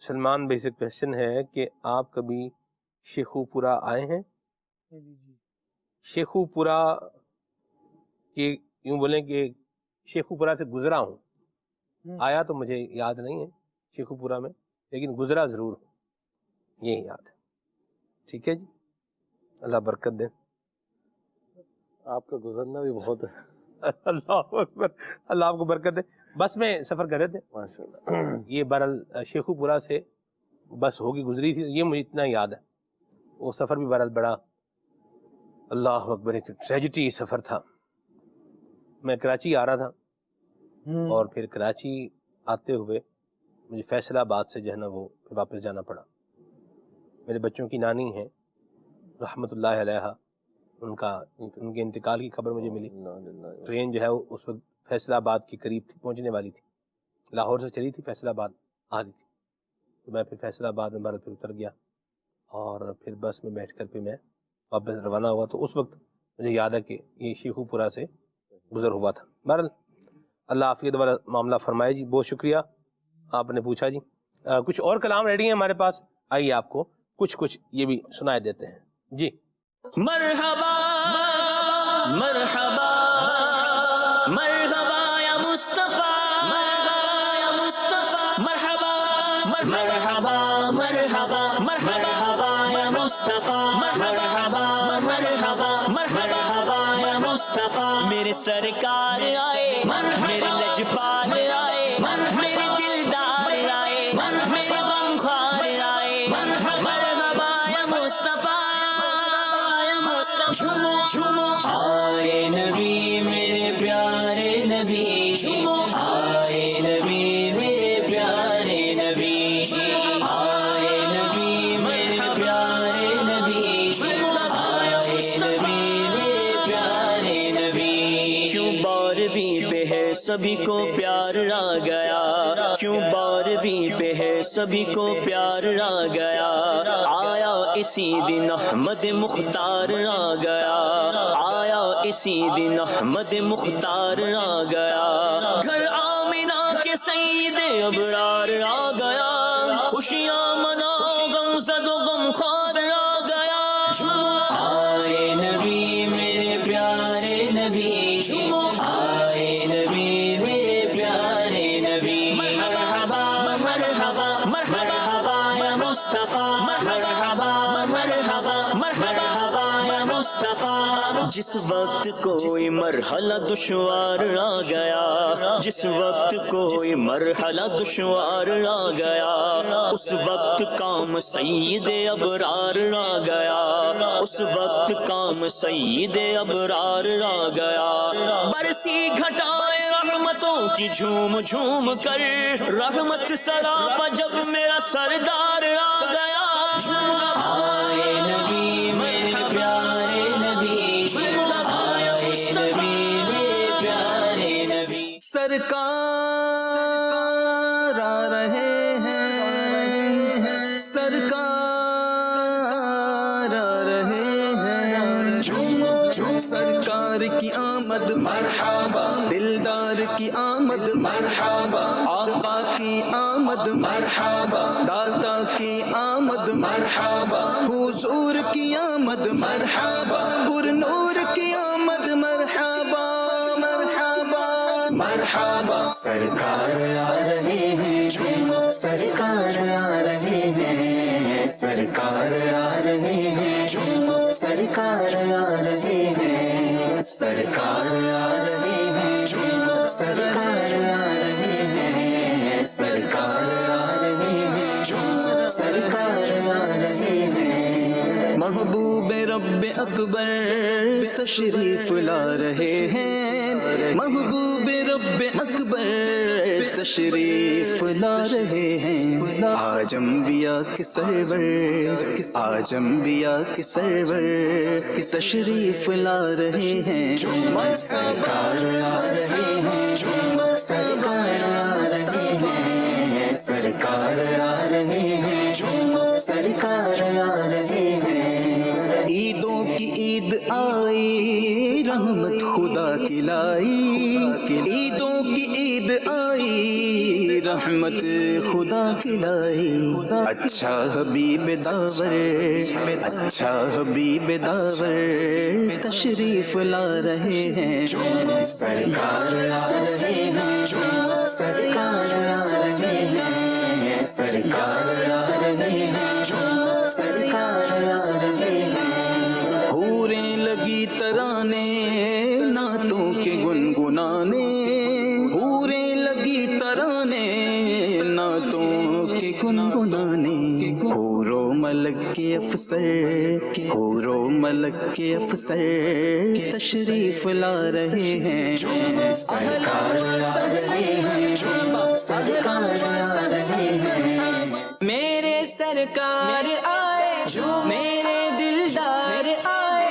سلمان بھائی سے کویشچن ہے کہ آپ کبھی شیخو پورہ آئے ہیں؟ شیخو پورہ کہ یوں بولیں کہ شیخو پورہ سے گزرا ہوں، آیا تو مجھے یاد نہیں ہے شیخو پورہ میں، لیکن گزرا ضرور ہوں، یہی یاد ہے۔ ٹھیک ہے جی، اللہ برکت دے۔ آپ کا گزرنا بھی بہت ہے۔ اللہ اکبر، اللہ آپ کو برکت دے۔ بس میں سفر کر رہے تھے ماشاءاللہ، یہ بہرحال شیخو پورہ سے بس ہوگی گزری تھی، یہ مجھے اتنا یاد ہے۔ وہ سفر بھی بہرحال بڑا، اللہ اکبر، ایک ٹریجڈی سفر تھا۔ میں کراچی آ رہا تھا اور پھر کراچی آتے ہوئے مجھے فیصل آباد سے جو ہے نا وہ پھر واپس جانا پڑا۔ میرے بچوں کی نانی ہیں رحمۃ اللہ علیہ، ان کے انتقال کی خبر مجھے ملی۔ ٹرین جو ہے وہ اس وقت فیصل آباد کے قریب تھی، پہنچنے والی تھی، لاہور سے چلی تھی، فیصل آباد آ رہی تھی، تو میں پھر فیصل آباد میں پھر اتر گیا اور پھر بس میں بیٹھ کر پھر میں واپس روانہ ہوا۔ تو اس وقت مجھے یاد ہے کہ یہ شیخو پورہ سے گزر ہوا تھا۔ بہرحال اللہ عافیت والا معاملہ فرمائے جی، بہت شکریہ آپ نے پوچھا جی۔ کچھ اور کلام ریڈی ہیں ہمارے پاس، آئیے آپ کو کچھ یہ بھی سنائے دیتے ہیں جی۔ مرحبا مرحبا مرحبا یا مصطفیٰ، مرحبا مرحبا مرحبا مرحبا یا مصطفیٰ، مرحبا مرحبا مرحبا یا مصطفیٰ۔ میرے سرکار آئے، میرے لجپال آئے، میرے دلدار آئے، میرے غمخوار آئے، مرحبا یا مصطفیٰ۔ جھومو جھومو آئے نبی میرے پیارے نبی، آئے نبی میرے پیارے نبی، آئے نبی میرے پیارے نبی، آئے نبی میرے پیارے نبی۔ کیوں بارہویں پہ ہے سبھی کو پیار آ گیا، کیوں بارہویں پہ ہے سبھی کو پیار آ گیا، آیا اسی دن احمد مختار آ گیا، آیا اسی دن احمد مختار آ گیا، گھر آمنہ کے سید ابرار آ گیا، خوشیاں مناؤ غم زد و غم خوار آ گیا۔ آئے نبی میرے پیارے نبی، آئے نبی میرے پیارے نبی، مرحبا مرحبا مرحبا یا مصطفیٰ، مرحبا مرحبا مرحبا یا مصطفیٰ۔ جس وقت کوئی مرحلہ دشوار آ گیا، جس وقت کوئی مرحلہ دشوار آ گیا، اس وقت کام سید ابرار آ گیا، اس وقت کام سید ابرار آ گیا۔ برسی گھٹائے رحمتوں کی جھوم جھوم کر، رحمت سراپا جب میرا سردار آ گیا۔ آئے نبی میرے پیارے نبی، آئے نبی میرے پیارے نبی۔ سرکار آ رہے ہیں، سرکار آ رہے ہیں، سرکار کی آمد مرحبا، دلدار کی آمد مرحبا، آقا کی آمد مرحبا، داتا کی آمد مرحبا، حضور کی آمد مرحبا، پر نور کی آمد مرحبا مرحبا مرحبا۔ سرکار آ رہے ہیں، سرکار آ رہے ہیں، سرکار آ رہے ہیں، سرکار آ رہے ہیں، سرکار آ رہے ہیں، سرکار آ رہے ہیں، سرکار آ رہے ہیں، سرکار آ رہے ہیں۔ محبوب رب اکبر تشریف لا رہے ہیں، محبوب رب اکبر تشریف لا رہے ہیں، آج انبیاء کے سرور، آج انبیاء کے سرور تشریف لا رہے ہیں، سرکار آ رہے ہیں، سرکار آ رہے ہیں، سرکار آ رہے ہیں، سرکار آ رہے ہیں۔ عیدوں کی عید آئی، رحمت خدا کی لائی، عیدوں کی عید آئی، رحمت خدا کی لائی، اچھا حبیب داور، اچھا حبیب داور تشریف لا رہے ہیں، سرکار آ رہے ہیں، سرکار آ رہے ہیں، سرکار آ رہے ہیں، سرکار آ رہے ہیں۔ حوریں لگی ترانے نعتوں کے گنگنانے، حوریں لگی ترانے نعتوں کے گنگنانے، حور و ملک کے افسر، حور و ملک کے افسر تشریف لا رہے ہیں، سرکار آ رہے ہیں، سرکار آ رہے ہیں۔ میرے سرکار آئے، میرے دلدار آئے،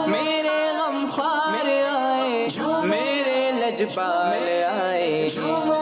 میرے غمخوار آئے، میرے لجپال آئے،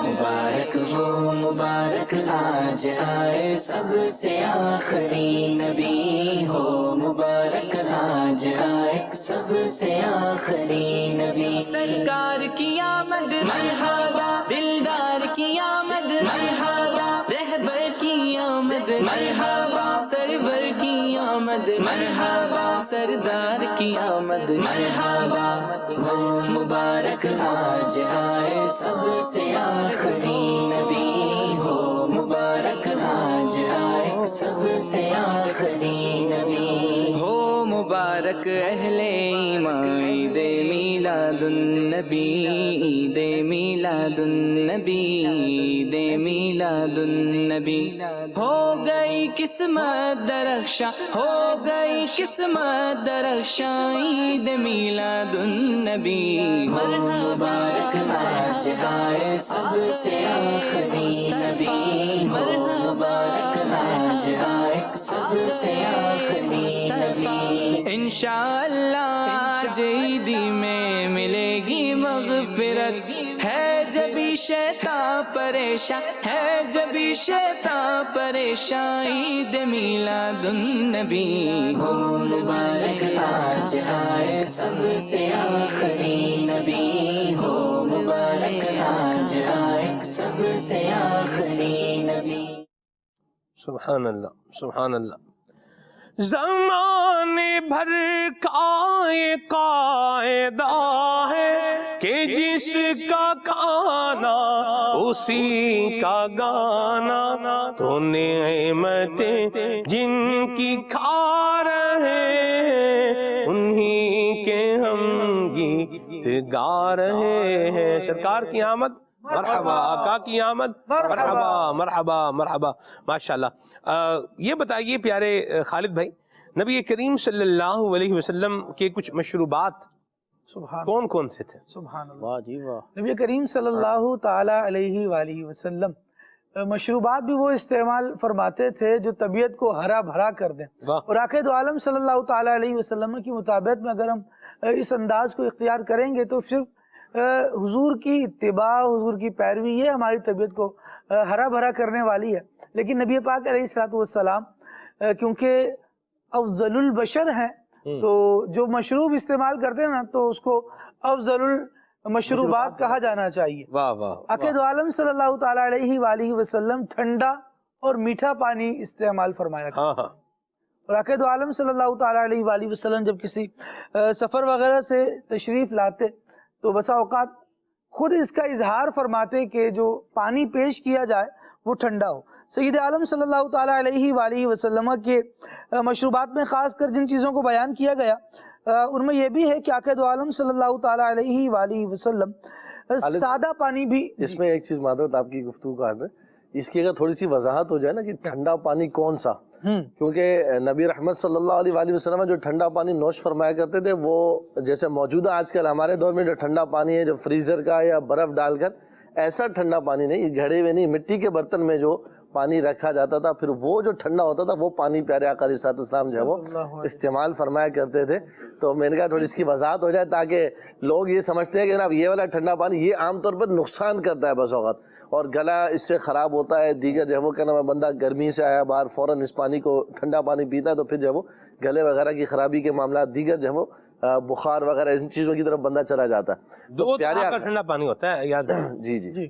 مبارک ہو مبارک آج آئے سب سے آخری نبی ہو، مبارک آج آئے سب سے آخری نبی، سرکار کی آمد مرحبا، دلدار کی آمد مرحبا، رہبر کی آمد مرحبا، سرور کی آمد مرحبا، سردار کی آمد مرحبا، وہ مبارک آج آئے سب سے آخری نبی ہو، مبارک آج آئے سب سے آخری نبی ہو، مبارک اہل ایمان عید میلاد النبی، عید میلاد النبی، عید میلاد النبی، ہو گئی قسمت درخشاں، ہو گئی قسمت درخشاں عید میلاد النبی، مبارک آج آئے سب سے آخری نبی ہو، مبارک آج آئے سب سے آخری نبی، انشاءاللہ آج عیدی میں ملے گی مغفرت، ہے جبھی شیطان پریشان، ہے جبھی شیطان پریشان عید میلاد النبی ہو، مبارک آج آئے سب سے آخری نبی ہو، مبارک آج آئے سب سے آخری نبی۔ سبحان اللہ سبحان اللہ۔ زمانے بھر کا یہ قاعدہ ہے کہ جس کا کھانا اسی کا گانا، تو نعمتیں جن کی کھا رہے ہیں انہی کے ہم گیت گا رہے ہیں۔ سرکار کی آمد مرحبا، آقا کی آمد مرحبا مرحبا مرحبا، ماشاءاللہ۔ یہ بتائیے پیارے خالد بھائی، نبی کریم صلی اللہ علیہ وسلم کے کچھ مشروبات کون کون سے تھے؟ سبحان اللہ، واہ جی واہ۔ نبی کریم صلی اللہ تعالی علیہ وآلہ وسلم مشروبات بھی وہ استعمال فرماتے تھے جو طبیعت کو ہرا بھرا کر دیں، اور آقا دو عالم صلی اللہ تعالی علیہ وسلم کی مطابقت میں اگر ہم اس انداز کو اختیار کریں گے تو صرف حضور کی اتباع، حضور کی پیروی، یہ ہماری طبیعت کو ہرا بھرا کرنے والی ہے۔ لیکن نبی پاک علیہ الصلوۃ والسلام کیونکہ افضل البشر ہیں، تو جو مشروب استعمال کرتے ہیں نا تو اس کو افضل المشروبات کہا جانا چاہیے۔ واہ واہ۔ آقا دو عالم صلی اللہ تعالی علیہ وآلہ وسلم ٹھنڈا اور میٹھا پانی استعمال فرمایا کرتے ہیں، اور آقا دو عالم صلی اللہ تعالی علیہ وآلہ وسلم جب کسی سفر وغیرہ سے تشریف لاتے تو بسا اوقات خود اس کا اظہار فرماتے کہ جو پانی پیش کیا جائے وہ ٹھنڈا ہو۔ سید عالم صلی اللہ تعالی علیہ وآلہ وسلم کے مشروبات میں خاص کر جن چیزوں کو بیان کیا گیا ان میں یہ بھی ہے کہ آقا دو عالم صلی اللہ تعالی علیہ وآلہ وسلم سادہ پانی بھی، اس میں ایک چیز معذرت آپ کی گفتگو کا ہے، اس کی اگر تھوڑی سی وضاحت ہو جائے نا کہ ٹھنڈا پانی کون سا، کیونکہ نبی رحمت صلی اللہ علیہ وآلہ وسلم جو ٹھنڈا پانی نوش فرمایا کرتے تھے وہ جیسے موجودہ آج کل ہمارے دور میں جو ٹھنڈا پانی ہے جو فریزر کا یا برف ڈال کر، ایسا ٹھنڈا پانی نہیں، گھڑے میں نہیں، مٹی کے برتن میں جو پانی رکھا جاتا تھا پھر وہ جو ٹھنڈا ہوتا تھا وہ پانی پیارے آقا علیہ السلام جو ہے وہ استعمال فرمایا کرتے تھے۔ تو میں نے کہا تھوڑی اس کی وضاحت ہو جائے تاکہ لوگ یہ سمجھتے ہیں کہ جناب یہ والا ٹھنڈا پانی یہ عام طور پر نقصان کرتا ہے بس اوقات، اور گلا اس سے خراب ہوتا ہے، دیگر جو ہے وہ کیا نام ہے، بندہ گرمی سے آیا باہر فوراً اس پانی کو ٹھنڈا پانی پیتا ہے تو پھر جو ہے وہ گلے وغیرہ کی خرابی کے معاملات، دیگر جو ہے وہ بخار وغیرہ ان چیزوں کی طرف بندہ چلا جاتا ہے۔ دو پیارے ٹھنڈا پانی ہوتا ہے یاد ہے؟ جی جی۔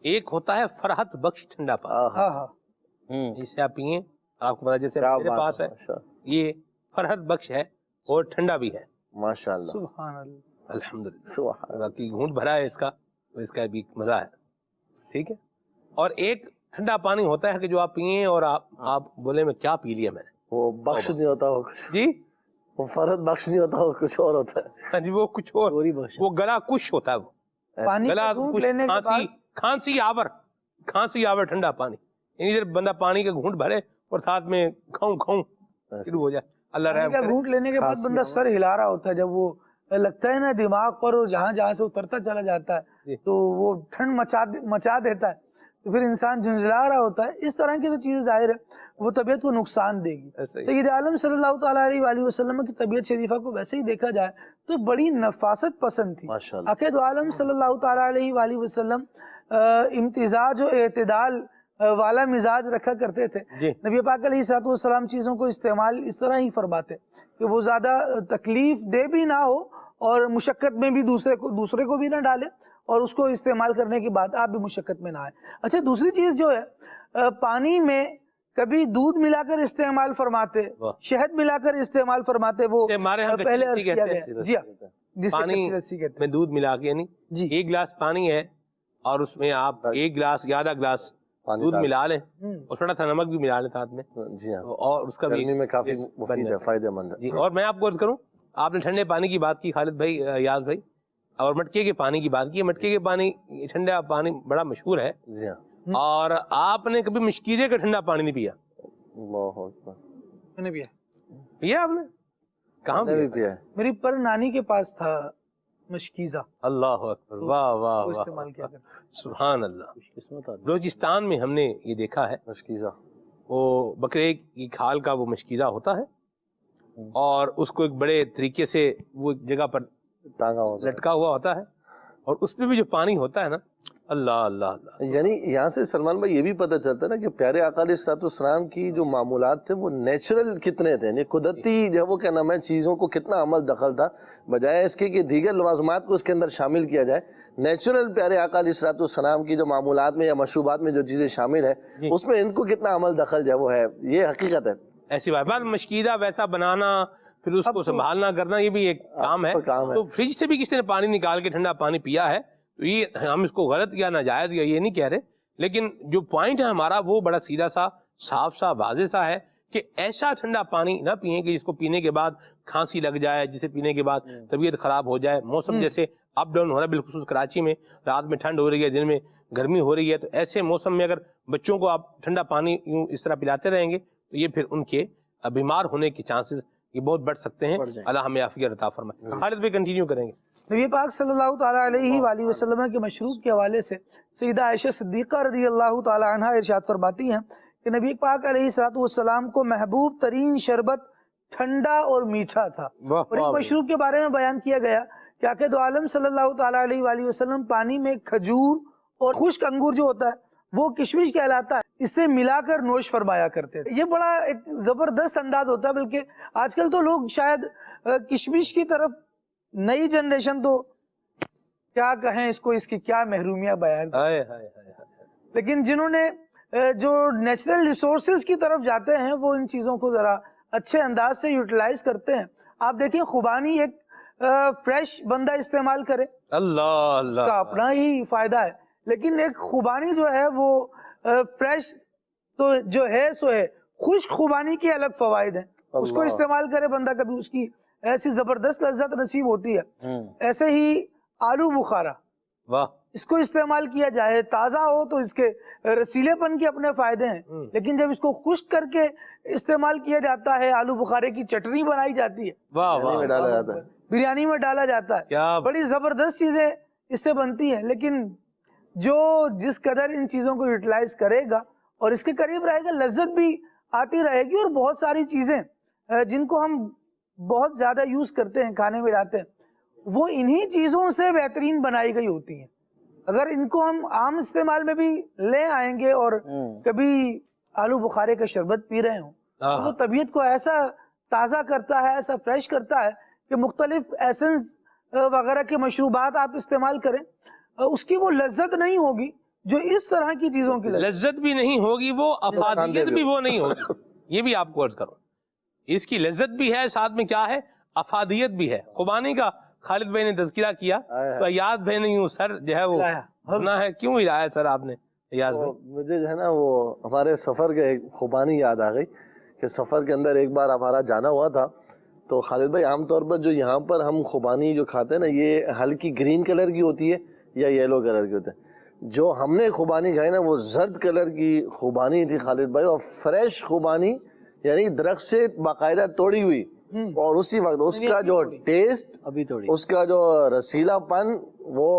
ایک ہوتا ہے فرحت بخش ٹھنڈا پانی، ہاں ہاں جسے آپ پئیں آپ کو پتا جیسے میرے پاس ہے یہ فرحت بخش ہے اور ٹھنڈا بھی ہے ماشاء اللہ سبحان اللہ الحمدللہ، باقی گھونٹ بھرا ہے اس کا تو اس کا بھی مزہ ہے، ٹھیک ہے۔ اور ایک ٹھنڈا پانی ہوتا ہے کہ جو آپ پئیں اور آپ بولے میں کیا پی لیا میں نے، وہ بخش نہیں ہوتا، وہ کچھ جی وہ فرد بخش نہیں ہوتا، وہ کچھ اور ہوتا ہے، ہاں جی وہ کچھ اور، وہ گلا کش ہوتا ہے، وہ پانی گلا کا گھونٹ لینے کے بعد کھانسی آور ٹھنڈا پانی، یعنی ادھر بندہ پانی کا گھونٹ بھرے اور ساتھ میں کھاؤں شروع ہو جائے، اللہ پانی رحم کا کرے۔ گھونٹ لینے کے بعد بندہ سر ہلا رہا ہوتا ہے، جب وہ لگتا ہے نا دماغ پر اور جہاں جہاں سے اترتا چلا جاتا ہے تو وہ ٹھنڈ مچا دیتا ہے، تو پھر انسان جھنجھلا رہا ہوتا ہے۔ اس طرح کی جو چیز ظاہر ہے وہ طبیعت کو نقصان دے گی۔ سید عالم صلی اللہ تعالیٰ علیہ وآلہ وسلم کی طبیعت شریفہ کو ویسے ہی دیکھا جائے تو بڑی نفاست پسند تھی۔ عقید عالم صلی اللہ تعالیٰ علیہ وآلہ وسلم امتزاج و اعتدال والا مزاج رکھا کرتے تھے۔ نبی پاک علیہ الصلوۃ والسلام چیزوں کو استعمال اس طرح ہی فرماتے کہ وہ زیادہ تکلیف دہ بھی نہ ہو اور مشقت میں بھی دوسرے کو بھی نہ ڈالے، اور اس کو استعمال کرنے کے بعد آپ بھی مشقت میں نہ آئے۔ اچھا دوسری چیز جو ہے، پانی میں کبھی دودھ ملا کر استعمال فرماتے، شہد ملا کر استعمال فرماتے، وہ پہلے عرض کیا گیا، جی ہاں، جسے کچی لسی کہتے ہیں، میں دودھ ملا کے، یعنی ایک گلاس پانی ہے اور اس میں آپ ایک گلاس یا آدھا گلاس دودھ ملا لیں اور تھوڑا سا نمک بھی ملا لیں ساتھ میں، جی ہاں، اور اس کا بھی گرمی میں کافی مفید ہے، فائدہ مند ہے۔ جی، اور میں آپ کو عرض کروں، آپ نے ٹھنڈے پانی کی بات کی خالد بھائی، یاز بھائی، اور مٹکے کے پانی کی بات کی۔ مٹکے کے پانی، ٹھنڈا پانی بڑا مشہور ہے، جی ہاں، اور آپ نے کبھی مشکیزے کا ٹھنڈا پانی نہیں پیا؟ اللہ اکبر، میں نے پیا۔ پیا آپ نے؟ کہاں پیا ہے؟ میری پر نانی کے پاس تھا مشکیزہ، اللہ اکبر، واہ واہ وہ واہ، استعمال کیا کرتے۔ سبحان اللہ۔ بلوچستان میں ہم نے یہ دیکھا ہے، مشکیزہ وہ بکرے کی کھال کا وہ مشکیزہ ہوتا ہے، اور اس کو ایک بڑے طریقے سے وہ جگہ پر ٹانگا ہوتا لٹکا ہوا ہوتا ہے، اور اس میں بھی جو پانی ہوتا ہے نا، اللہ اللہ اللہ، یعنی یہاں سے سلمان بھائی یہ بھی پتہ چلتا ہے نا کہ پیارے آقا علیہ الصلوۃ والسلام کی جو معمولات تھے وہ نیچرل کتنے تھے، یعنی قدرتی جو وہ کیا نام ہے چیزوں کو کتنا عمل دخل تھا، بجائے اس کے کہ دیگر لوازمات کو اس کے اندر شامل کیا جائے، نیچرل پیارے آقا علیہ الصلوۃ والسلام کی جو معمولات میں یا مشروبات میں جو چیزیں شامل ہیں اس میں ان کو کتنا عمل دخل جو وہ ہے، یہ حقیقت ہے۔ ایسی بات بات مشکیزہ ویسا بنانا، پھر اس کو سنبھالنا کرنا، یہ بھی ایک کام ہے۔ تو فریج سے بھی کسی نے پانی نکال کے ٹھنڈا پانی پیا ہے تو یہ ہم اس کو غلط یا ناجائز یا یہ نہیں کہہ رہے، لیکن جو پوائنٹ ہے ہمارا وہ بڑا سیدھا سا، صاف سا، واضح سا ہے کہ ایسا ٹھنڈا پانی نہ پئیں کہ جس کو پینے کے بعد کھانسی لگ جائے، جسے پینے کے بعد طبیعت خراب ہو جائے۔ موسم جیسے اپ ڈاؤن ہو رہا ہے، بالخصوص کراچی میں رات میں ٹھنڈ ہو رہی ہے، دن میں گرمی ہو رہی ہے، تو ایسے موسم میں اگر بچوں کو آپ ٹھنڈا پانی یوں اس طرح پلاتے رہیں گے تو یہ پھر ان کے بیمار ہونے کے چانسز یہ بہت بڑھ سکتے ہیں۔ اللہ ہمیں عافیت عطا فرمائے۔ خالد بھائی کنٹینیو کریں گے۔ نبی پاک صلی اللہ تعالیٰ علیہ وآلہ وسلم کے مشروب کے حوالے سے سیدہ عائشہ صدیقہ رضی اللہ تعالیٰ عنہ ارشاد فرماتی ہیں کہ نبی پاک علیہ الصلوۃ والسلام کو محبوب ترین شربت ٹھنڈا اور میٹھا تھا۔ اور ایک مشروب کے بارے میں بیان کیا گیا کہ عقید عالم صلی اللہ تعالیٰ علیہ وآلہ وسلم پانی میں کھجور اور خشک انگور جو ہوتا ہے وہ کشمش کہلاتا ہے، اسے ملا کر نوش فرمایا کرتے تھے۔ یہ بڑا ایک زبردست انداز ہوتا ہے، بلکہ آج کل تو لوگ شاید کشمش کی طرف، نئی جنریشن تو کیا کہیں اس کو، اس کی کیا محرومیاں بیان کریں، لیکن جنہوں نے جو نیچرل ریسورسز کی طرف جاتے ہیں وہ ان چیزوں کو ذرا اچھے انداز سے یوٹیلائز کرتے ہیں۔ آپ دیکھیں خوبانی ایک فریش بندہ استعمال کرے، اللہ اس کا اپنا ہی فائدہ ہے، لیکن ایک خوبانی جو ہے وہ فریش تو جو ہے سو ہے، خشک خوبانی کے الگ فوائد ہیں، اس کو استعمال کرے بندہ، کبھی اس کی ایسی زبردست لذت نصیب ہوتی ہے۔ ایسے ہی آلو بخارا، اس کو استعمال کیا جائے، تازہ ہو تو اس کے رسیلے پن کے اپنے فائدے ہیں، لیکن جب اس کو خشک کر کے استعمال کیا جاتا ہے، آلو بخارے کی چٹنی بنائی جاتی ہے، بریانی میں ڈالا جاتا ہے، بڑی زبردست چیزیں اس سے بنتی ہیں، لیکن جو جس قدر ان چیزوں کو یوٹیلائز کرے گا اور اس کے قریب رہے گا، لذت بھی آتی رہے گی، اور بہت ساری چیزیں جن کو ہم بہت زیادہ یوز کرتے ہیں، کھانے میں لاتے ہیں، وہ انہی چیزوں سے بہترین بنائی گئی ہوتی ہیں۔ اگر ان کو ہم عام استعمال میں بھی لے آئیں گے اور کبھی آلو بخارے کا شربت پی رہے ہوں تو وہ طبیعت کو ایسا تازہ کرتا ہے، ایسا فریش کرتا ہے کہ مختلف ایسنس وغیرہ کے مشروبات آپ استعمال کریں، اس کی وہ لذت نہیں ہوگی جو اس طرح کی چیزوں کی لذت بھی نہیں ہوگی وہ، افادیت بھی وہ نہیں ہوگی. یہ بھی آپ کو عرض کروں، اس کی لذت بھی ہے، ساتھ میں کیا ہے، افادیت بھی ہے. خوبانی کا خالد بھائی نے تذکرہ کیا تو یاد بھائی نہیں ہوں سر جو ہے وہ ہونا ہے. کیوں ہلایا سر آپ نے یاز بھائی؟ مجھے جو ہے نا وہ ہمارے سفر کے ایک خوبانی یاد آ گئی کہ سفر کے اندر ایک بار ہمارا جانا ہوا تھا. تو خالد بھائی عام طور پر جو یہاں پر ہم خوبانی جو کھاتے ہیں نا، یہ ہلکی گرین کلر کی ہوتی ہے یا یلو کلر کی ہوتے ہیں. جو ہم نے خوبانی کھائی نا وہ زرد کلر کی خوبانی تھی خالد بھائی، اور فریش خوبانی، یعنی درخت سے باقاعدہ توڑی ہوئی، اور اسی وقت اس کا جو ٹیسٹ، اس کا جو رسیلا پن، وہ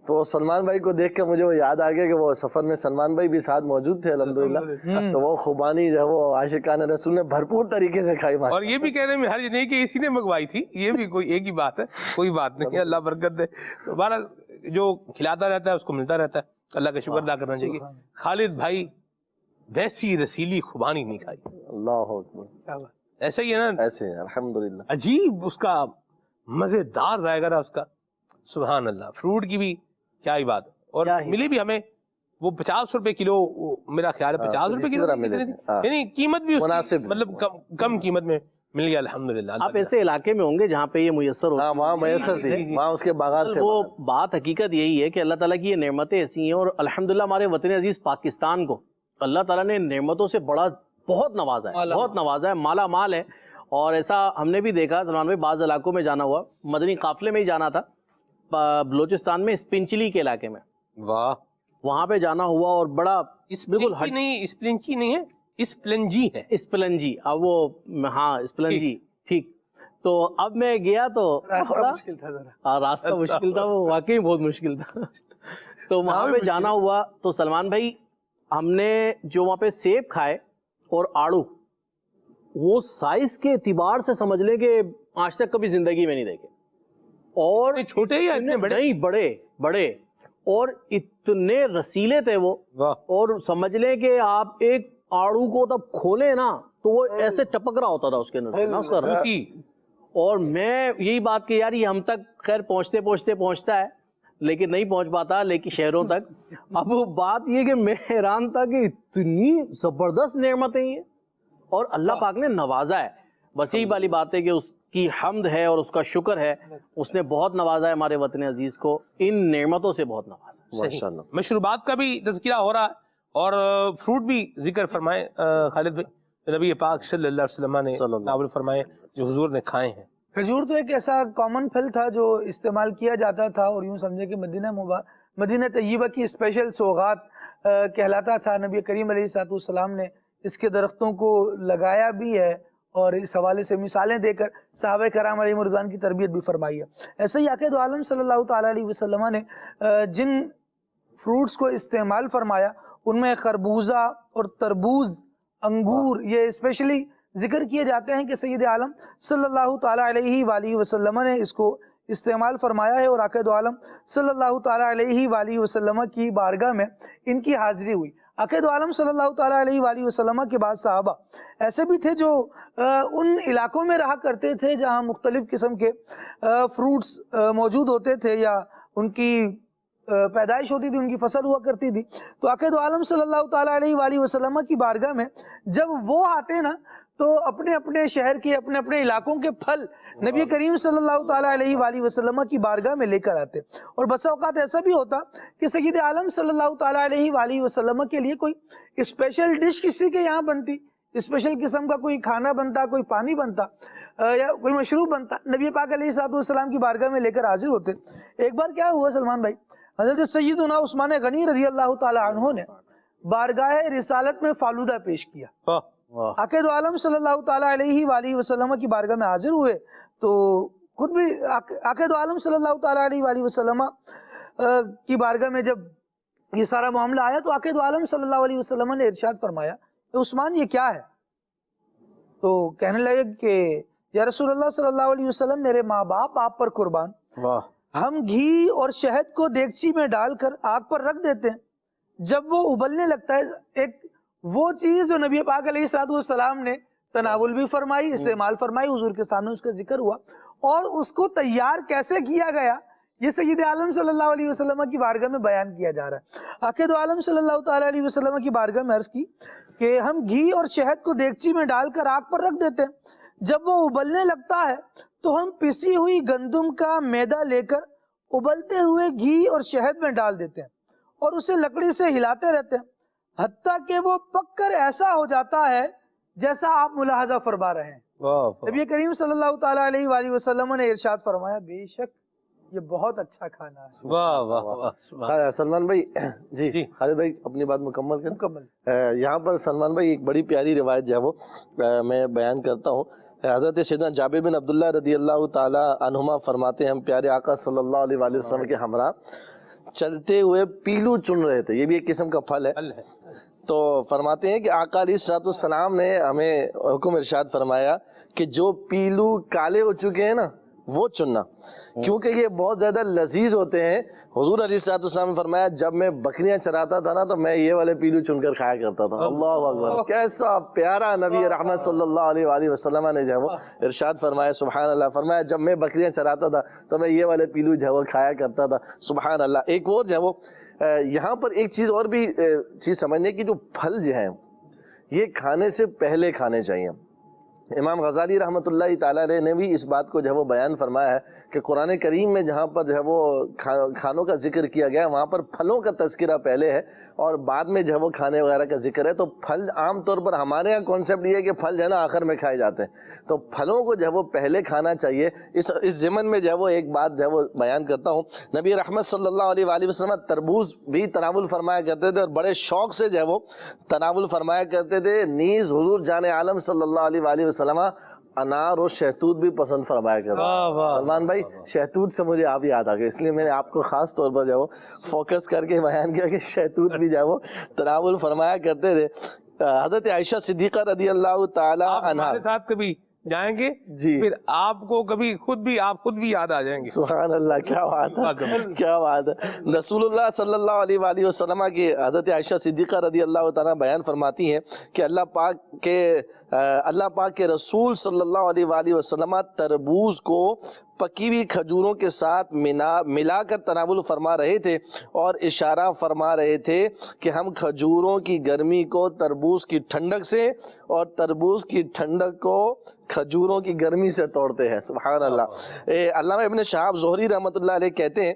تو سلمان بھائی کو دیکھ کے مجھے وہ یاد آ گیا کہ وہ سفر میں سلمان بھائی بھی ساتھ موجود تھے الحمدللہ. تو وہ خوبانی جو ہے وہ عاشقان رسول نے بھرپور طریقے سے کھائی. اور یہ بھی کہنے میں حرج نہیں کہ اسی نے منگوائی تھی، یہ بھی کوئی ایک ہی بات ہے، کوئی بات نہیں، اللہ برکت دے. تو بہرحال جو کھلاتا رہتا ہے اس کو ملتا رہتا ہے، اللہ کا شکر ادا کرنا چاہیے. خالد بھائی ویسی رسیلی خوبانی نہیں کھائی. اللہ اکبر. ایسا ہی ہے نا، ایسے الحمدللہ عجیب اس کا مزیدار ذائقہ تھا اس کا، سبحان اللہ. فروٹ کی بھی کیا ہی بات، اور ملی بھی ہمیں وہ 50 روپے کلو، میرا خیال ہے 50 روپے کلو، یعنی قیمت بھی مناسب، مطلب کم قیمت میں مل گیا الحمدللہ. آپ ایسے علاقے میں ہوں گے جہاں پہ یہ میسر ہوتا ہے. وہاں میسر تھی، وہاں اس کے باغات تھے. وہ بات حقیقت یہی ہے کہ اللہ تعالیٰ کی یہ نعمتیں ایسی ہیں، اور الحمدللہ ہمارے وطن عزیز پاکستان کو اللہ تعالیٰ نے نعمتوں سے بہت نوازا ہے، بہت نوازا ہے، مالا مال ہے. اور ایسا ہم نے بھی دیکھا سلمان بھائی، بعض علاقوں میں جانا ہوا، مدنی قافلے میں ہی جانا تھا بلوچستان میں، اسپنچلی کے علاقے میں. واہ، وہاں پہ جانا ہوا اور بڑا بالکل نہیں، اسپلنچی نہیں ہے، اسپلنجی ہے، اسپلنجی. اب وہ ہاں اسپلنجی، ٹھیک. تو اب میں گیا تو راستہ مشکل تھا، وہ واقعی بہت مشکل تھا. تو وہاں پہ جانا ہوا تو سلمان بھائی ہم نے جو وہاں پہ سیب کھائے اور آڑو، وہ سائز کے اعتبار سے سمجھ لیں کہ آج تک کبھی زندگی میں نہیں دیکھے. اور چھوٹے یا اتنے بڑے؟ نہیں، بڑے، اور اتنے رسیلے تھے وہ. اور سمجھ لیں کہ آپ ایک آڑو کو تب کھولے نا تو وہ ایسے ٹپک رہا ہوتا تھا اس کے اندر سے نا اس کا رس. اور میں یہی بات کہ یار یہ ہم تک خیر پہنچتا ہے لیکن نہیں پہنچ پاتا، لیکن شہروں تک. اب وہ بات یہ کہ میں حیران تھا کہ اتنی زبردست نعمتیں یہ، اور اللہ پاک نے نوازا ہے. بس یہی والی بات ہے کہ اس کی حمد ہے اور اس کا شکر ہے، اس نے بہت نوازا ہے ہمارے وطن عزیز کو، ان نعمتوں سے بہت نوازا. ماشاءاللہ. مشروبات کا بھی تذکرہ ہو رہا ہے اور فروٹ بھی ذکر فرمائے خالد بھائی. نبی پاک صلی اللہ علیہ وسلم نے ناول فرمائے جو حضور نے کھائے ہیں. کھجور تو ایک ایسا کامن پھل تھا جو استعمال کیا جاتا تھا، اور یوں سمجھے کہ مدینہ طیبہ کی اسپیشل سوغات کہلاتا تھا. نبی کریم علیہ السلام نے اس کے درختوں کو لگایا بھی ہے، اور اس حوالے سے مثالیں دے کر صحابہ کرام علیہ رضوان کی تربیت بھی فرمائی ہے. ایسے ہی عقید عالم صلی اللہ تعالیٰ علیہ وسلم نے جن فروٹس کو استعمال فرمایا ان میں خربوزہ اور تربوز، انگور، یہ اسپیشلی ذکر کیے جاتے ہیں کہ سید عالم صلی اللہ تعالیٰ علیہ وآلہ وسلم نے اس کو استعمال فرمایا ہے. اور عقید عالم صلی اللہ تعالیٰ علیہ وآلہ وسلم کی بارگاہ میں ان کی حاضری ہوئی. عقید عالم صلی اللہ تعالیٰ علیہ وآلہ وسلم کے بعد صحابہ ایسے بھی تھے جو ان علاقوں میں رہا کرتے تھے جہاں مختلف قسم کے فروٹس موجود ہوتے تھے یا ان کی پیدائش ہوتی تھی، ان کی فصل ہوا کرتی تھی. تو عقید عالم صلی اللہ تعالیٰ علیہ وآلہ وسلم کی بارگاہ میں جب وہ آتے نا تو اپنے اپنے شہر کے، اپنے اپنے علاقوں کے پھل نبی کریم صلی اللہ تعالیٰ علیہ وآلہ وسلم کی بارگاہ میں لے کر آتے. اور بسا اوقات ایسا بھی ہوتا کہ سید عالم صلی اللہ تعالیٰ علیہ وآلہ وسلم کے لیے کوئی اسپیشل ڈش کسی کے یہاں بنتی، اسپیشل قسم کا کوئی کھانا بنتا، کوئی پانی بنتا یا کوئی مشروب بنتا، نبی پاک علیہ السلام کی بارگاہ میں لے کر حاضر ہوتے. ایک بار کیا ہوا سلمان بھائی، حضرت سیدنا عثمان غنی رضی اللہ تعالیٰ عنہ نے بارگاہ رسالت میں فالودہ پیش کیا. عقید عالم صلی اللہ تعالیٰ علیہ وآلہ وسلم کی بارگاہ میں حاضر ہوئے تو خود بھی عقید عالم صلی اللہ تعالیٰ علیہ وآلہ وسلم کی بارگاہ میں جب یہ سارا معاملہ آیا تو عقید عالم صلی اللہ علیہ وسلم نے ارشاد فرمایا کہ عثمان یہ کیا ہے؟ تو کہنے لگے کہ یا رسول اللہ صلی اللہ علیہ وسلم، میرے ماں باپ آپ پر قربان، ہم گھی اور شہد کو دیگچی میں ڈال کر آگ پر رکھ دیتے ہیں، جب وہ ابلنے لگتا ہے، ایک وہ چیز جو نبی پاک علیہ السلام نے تناول بھی فرمائی، استعمال فرمائی، حضور کے سامنے اس کا ذکر ہوا، اور اس کو تیار کیسے کیا گیا یہ سید عالم صلی اللہ علیہ وسلم کی بارگاہ میں بیان کیا جا رہا ہے. عقید عالم صلی اللہ تعالیٰ علیہ وسلم کی بارگاہ میں عرض کی کہ ہم گھی اور شہد کو دیگچی میں ڈال کر آگ پر رکھ دیتے ہیں. جب وہ ابلنے لگتا ہے تو ہم پسی ہوئی گندم کا میدا لے کر ابلتے ہوئے گھی اور شہد میں ڈال دیتے ہیں اور اسے لکڑی سے ہلاتے رہتے ہیں حتیٰ کہ وہ پک کر ایسا ہو جاتا ہے جیسا آپ ملاحظہ فرما رہے ہیں. نبی کریم صلی اللہ تعالیٰ علیہ وآلہ وسلم نے ارشاد فرمایا بے شک یہ بہت اچھا کھانا ہے. واہ واہ واہ. سلمان بھائی جی خالد بھائی اپنی بات مکمل کریں. مکمل. یہاں پر سلمان بھائی ایک بڑی پیاری روایت جو ہے وہ میں بیان کرتا ہوں. حضرت سیدنا جابر بن عبداللہ رضی اللہ تعالی عنہما فرماتے ہیں ہم پیارے آقا صلی اللہ علیہ وآلہ وسلم کے ہمراہ چلتے ہوئے پیلو چن رہے تھے. یہ بھی ایک قسم کا پھل ہے. تو فرماتے ہیں کہ آقا علیہ الصلوۃ والسلام نے ہمیں حکم ارشاد فرمایا کہ جو پیلو کالے ہو چکے ہیں نا وہ چننا، کیونکہ یہ بہت زیادہ لذیذ ہوتے ہیں. حضور علیہ الصلوۃ والسلام نے فرمایا جب میں بکریاں چراتا تھا نا تو میں یہ والے پیلو چن کر کھایا کرتا تھا. اللہ اکبر. کیسا پیارا نبی رحمت صلی اللہ علیہ وآلہ وسلم نے جو ہے وہ ارشاد فرمایا سبحان اللہ. فرمایا جب میں بکریاں چراتا تھا تو میں یہ والے پیلو جو ہے وہ کھایا کرتا تھا. سبحان اللہ. ایک اور جو ہے وہ یہاں پر ایک چیز اور بھی چیز سمجھنے کی، جو پھل جو ہیں یہ کھانے سے پہلے کھانے چاہیے. امام غزالی رحمۃ اللہ تعالیٰ علیہ نے بھی اس بات کو جو ہے وہ بیان فرمایا ہے کہ قرآن کریم میں جہاں پر جو ہے وہ کھانوں کا ذکر کیا گیا ہے وہاں پر پھلوں کا تذکرہ پہلے ہے اور بعد میں جو ہے وہ کھانے وغیرہ کا ذکر ہے. تو پھل عام طور پر ہمارے یہاں کانسیپٹ یہ ہے کہ پھل جو ہے نا آخر میں کھائے جاتے ہیں، تو پھلوں کو جو ہے وہ پہلے کھانا چاہیے. اس ضمن میں جو ہے وہ ایک بات جو ہے وہ بیان کرتا ہوں. نبی رحمت صلی اللہ علیہ وآلہ وسلم تربوز بھی تناول فرمایا کرتے تھے اور بڑے شوق سے جو ہے وہ تناول فرمایا کرتے تھے. نیز حضور جان عالم صلی اللہ علیہ وآلہ وسلم انار اور شہتوت بھی پسند فرمایا کرتے ہیں. سلمان بھائی شہتوت سے مجھے آپ یاد آ گئے، اس لیے میں نے آپ کو خاص طور پر جو ہے وہ فوکس کر کے بیان کیا کہ شہتوت بھی جو ہے وہ تناول فرمایا کرتے تھے. حضرت عائشہ صدیقہ رضی اللہ تعالی عنہا ساتھ کبھی جائیں گے جی پھر آپ کو کبھی آپ خود بھی یاد آ جائیں گے. سبحان اللہ. کیا بات ہے، کیا بات ہے. رسول اللہ صلی اللہ علیہ وآلہ وسلم کی حضرت عائشہ صدیقہ رضی اللہ تعالیٰ بیان فرماتی ہیں کہ اللہ پاک کے رسول صلی اللہ علیہ وآلہ وسلم تربوز کو پکی ہوئی کھجوروں کے ساتھ ملا کر تناول فرما رہے تھے اور اشارہ فرما رہے تھے کہ ہم کھجوروں کی گرمی کو تربوز کی ٹھنڈک سے اور تربوز کی ٹھنڈک کو کھجوروں کی گرمی سے توڑتے ہیں. سبحان اللہ. علامہ ابن شہاب زہری رحمۃ اللہ علیہ کہتے ہیں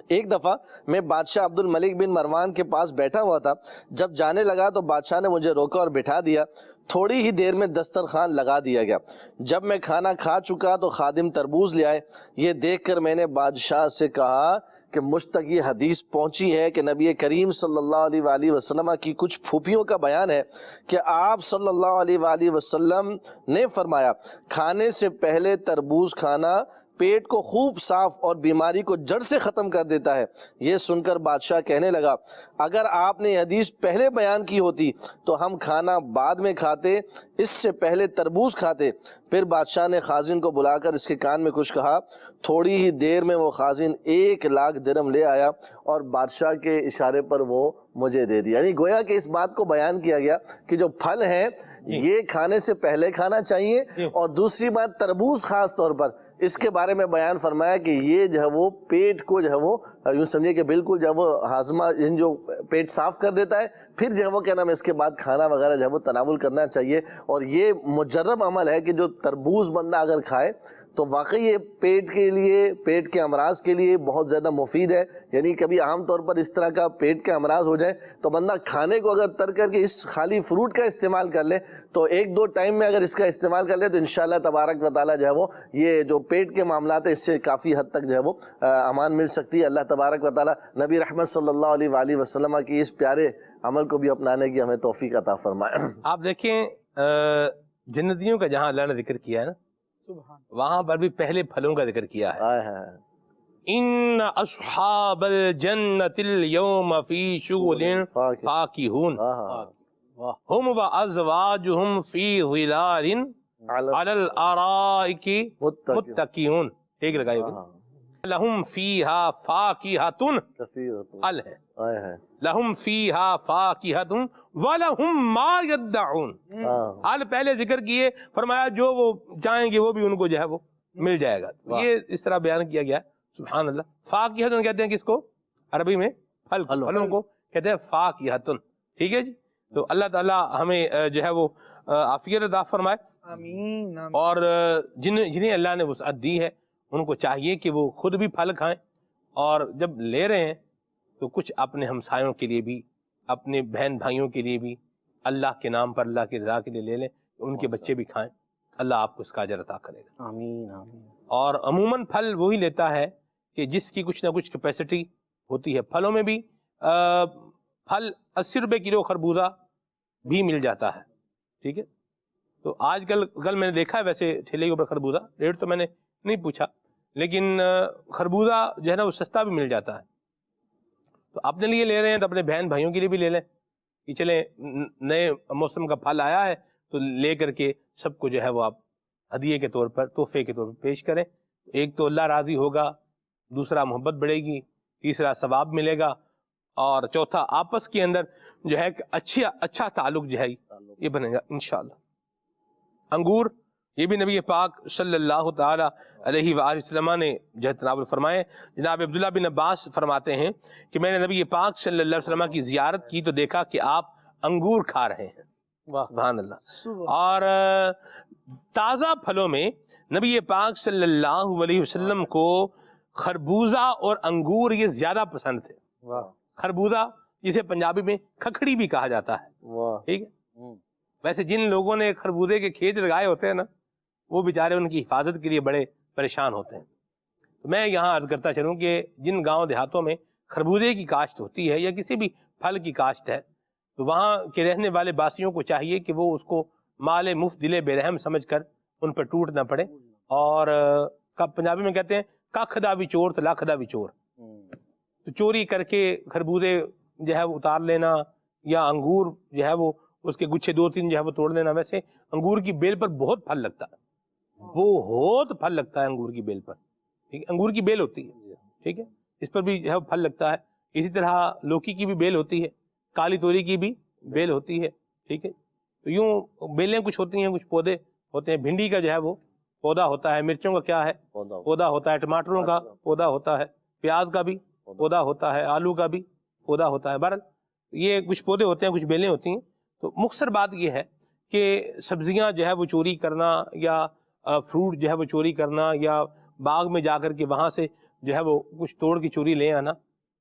ایک دفعہ میں بادشاہ عبد الملک بن مروان کے پاس بیٹھا ہوا تھا. جب جانے لگا تو بادشاہ نے مجھے روکا اور بٹھا دیا. تھوڑی ہی دیر میں دسترخوان لگا دیا گیا. جب میں کھانا کھا چکا تو خادم تربوز لے آئے. یہ دیکھ کر میں نے بادشاہ سے کہا کہ مجھ تک یہ حدیث پہنچی ہے کہ نبی کریم صلی اللہ علیہ وآلہ وسلم کی کچھ پھوپھیوں کا بیان ہے کہ آپ صلی اللہ علیہ وآلہ وسلم نے فرمایا کھانے سے پہلے تربوز کھانا پیٹ کو خوب صاف اور بیماری کو جڑ سے ختم کر دیتا ہے. یہ سن کر بادشاہ کہنے لگا اگر آپ نے حدیث پہلے بیان کی ہوتی تو ہم کھانا بعد میں کھاتے، اس سے پہلے تربوز کھاتے. پھر بادشاہ نے خازن کو بلا کر اس کے کان میں کچھ کہا. تھوڑی ہی دیر میں وہ خازن 1,00,000 درہم لے آیا اور بادشاہ کے اشارے پر وہ مجھے دے دیا. یعنی گویا کہ اس بات کو بیان کیا گیا کہ جو پھل ہیں یہ کھانے سے پہلے کھانا چاہیے. اور دوسری بات تربوز خاص طور پر اس کے بارے میں بیان فرمایا کہ یہ جو ہے وہ پیٹ کو جو ہے وہ یوں سمجھے کہ بالکل جو ہے وہ ہاضمہ جو پیٹ صاف کر دیتا ہے. پھر جو ہے وہ کیا نام ہے اس کے بعد کھانا وغیرہ جو ہے وہ تناول کرنا چاہیے. اور یہ مجرب عمل ہے کہ جو تربوز بندہ اگر کھائے تو واقعی یہ پیٹ کے لیے، پیٹ کے امراض کے لیے بہت زیادہ مفید ہے. یعنی کبھی عام طور پر اس طرح کا پیٹ کے امراض ہو جائے تو بندہ کھانے کو اگر ترک کر کے اس خالی فروٹ کا استعمال کر لے تو 1-2 ٹائم میں اگر اس کا استعمال کر لے تو انشاءاللہ تبارک و تعالیٰ جو ہے وہ یہ جو پیٹ کے معاملات ہیں اس سے کافی حد تک جو ہے وہ امان مل سکتی ہے. اللہ تبارک و تعالیٰ نبی رحمت صلی اللہ علیہ وآلہ وسلم کی اس پیارے عمل کو بھی اپنانے کی ہمیں توفیق عطا فرمائے. آپ دیکھیں جنتیوں کا جہاں اللہ نے ذکر کیا ہے نا وہاں پر بھی پہلے پھلوں کا ذکر کیا ہے. ان اصحاب الجنت اليوم فی شغل فاکہون ہم وازواجہم فی ظلال علی الارائک متکئون. ٹھیک لگائی لہم فیہا فاکہۃ ال ہے لہم فیہا فاکہۃ ولہم ما یدعون. ال پہلے ذکر کیے، فرمایا جو وہ چاہیں گے وہ بھی ان کو جو ہے وہ مل جائے گا. یہ اس طرح بیان کیا گیا. سبحان اللہ. فاکہۃن کہتے ہیں کس کو عربی میں؟ پھلوں کو کہتے ہیں فاکہۃن. ٹھیک ہے جی. تو اللہ تعالیٰ ہمیں جو ہے وہ عافیت عطا فرمائے. آمین. اور جنہیں اللہ نے وسعت دی ہے ان کو چاہیے کہ وہ خود بھی پھل کھائیں، اور جب لے رہے ہیں تو کچھ اپنے ہمسایوں کے لیے بھی، اپنے بہن بھائیوں کے لیے بھی اللہ کے نام پر، اللہ کی رضا کے لیے لے لیں، ان کے بچے بھی کھائیں. اللہ آپ کو اس کا اجر عطا کرے گا. آمین آمین. اور عموماً پھل وہی لیتا ہے کہ جس کی کچھ نہ کچھ کیپیسٹی ہوتی ہے. پھلوں میں بھی پھل 80 روپے کلو خربوزہ بھی مل جاتا ہے. ٹھیک ہے. تو آج کل میں نے دیکھا ہے ویسے ٹھیلے کے اوپر خربوزہ، ریٹ تو میں نے نہیں پوچھا، لیکن خربوزہ جو ہے نا وہ سستا بھی مل جاتا ہے. تو اپنے لیے لے رہے ہیں تو اپنے بہن بھائیوں کے لیے بھی لے لیں کہ چلیں نئے موسم کا پھل آیا ہے تو لے کر کے سب کو جو ہے وہ آپ ہدیے کے طور پر، تحفے کے طور پر پیش کریں. ایک تو اللہ راضی ہوگا، دوسرا محبت بڑھے گی، تیسرا ثواب ملے گا، اور چوتھا آپس کے اندر جو ہے اچھا تعلق جو ہے یہ بنے گا انشاءاللہ. انگور یہ بھی نبی پاک صلی اللہ تعالی علیہ وآلہ وسلم نے جو ہے تناول فرمائے. جناب عبداللہ بن عباس فرماتے ہیں کہ میں نے نبی پاک صلی اللہ علیہ وسلم کی زیارت کی تو دیکھا کہ آپ انگور کھا رہے ہیں. سبحان اللہ. اور تازہ پھلوں میں نبی پاک صلی اللہ علیہ وسلم کو خربوزہ اور انگور یہ زیادہ پسند تھے. خربوزہ جسے پنجابی میں کھکھڑی بھی کہا جاتا ہے. ٹھیک ہے. ویسے جن لوگوں نے خربوزے کے کھیت لگائے ہوتے ہیں نا، وہ بیچارے ان کی حفاظت کے لیے بڑے پریشان ہوتے ہیں. میں یہاں عرض کرتا چلوں کہ جن گاؤں دیہاتوں میں خربوزے کی کاشت ہوتی ہے یا کسی بھی پھل کی کاشت ہے، تو وہاں کے رہنے والے باسیوں کو چاہیے کہ وہ اس کو مال مفت دل بے رحم سمجھ کر ان پر ٹوٹ نہ پڑے. اور پنجابی میں کہتے ہیں ککھ دا بھی چور تو لکھ دا بھی چور. تو چوری کر کے خربوزے جو ہے وہ اتار لینا، یا انگور جو ہے وہ اس کے گچھے 2-3 جو ہے وہ توڑ لینا. ویسے انگور کی بیل پر بہت پھل لگتا ہے، بہت پھل لگتا ہے انگور کی بیل پر. ٹھیک ہے. انگور کی بیل ہوتی ہے، ٹھیک ہے، اس پر بھی جو ہے پھل لگتا ہے. اسی طرح لوکی کی بھی بیل ہوتی ہے، کالی توری کی بھی بیل ہوتی ہے. ٹھیک ہے. تو یوں بیلیں کچھ ہوتی ہیں، کچھ پودے ہوتے ہیں. بھنڈی کا جو ہے وہ پودا ہوتا ہے، مرچوں کا کیا ہے پودا ہوتا ہے، ٹماٹروں کا پودا ہوتا ہے، پیاز کا بھی پودا ہوتا ہے، آلو کا بھی پودا ہوتا ہے. بہرحال یہ کچھ پودے ہوتے ہیں، کچھ بیلیں ہوتی ہیں. تو مختصر بات یہ ہے کہ سبزیاں جو ہے وہ چوری کرنا، یا فروٹ جو ہے وہ چوری کرنا، یا باغ میں جا کر کے وہاں سے جو ہے وہ کچھ توڑ کی چوری لے آنا،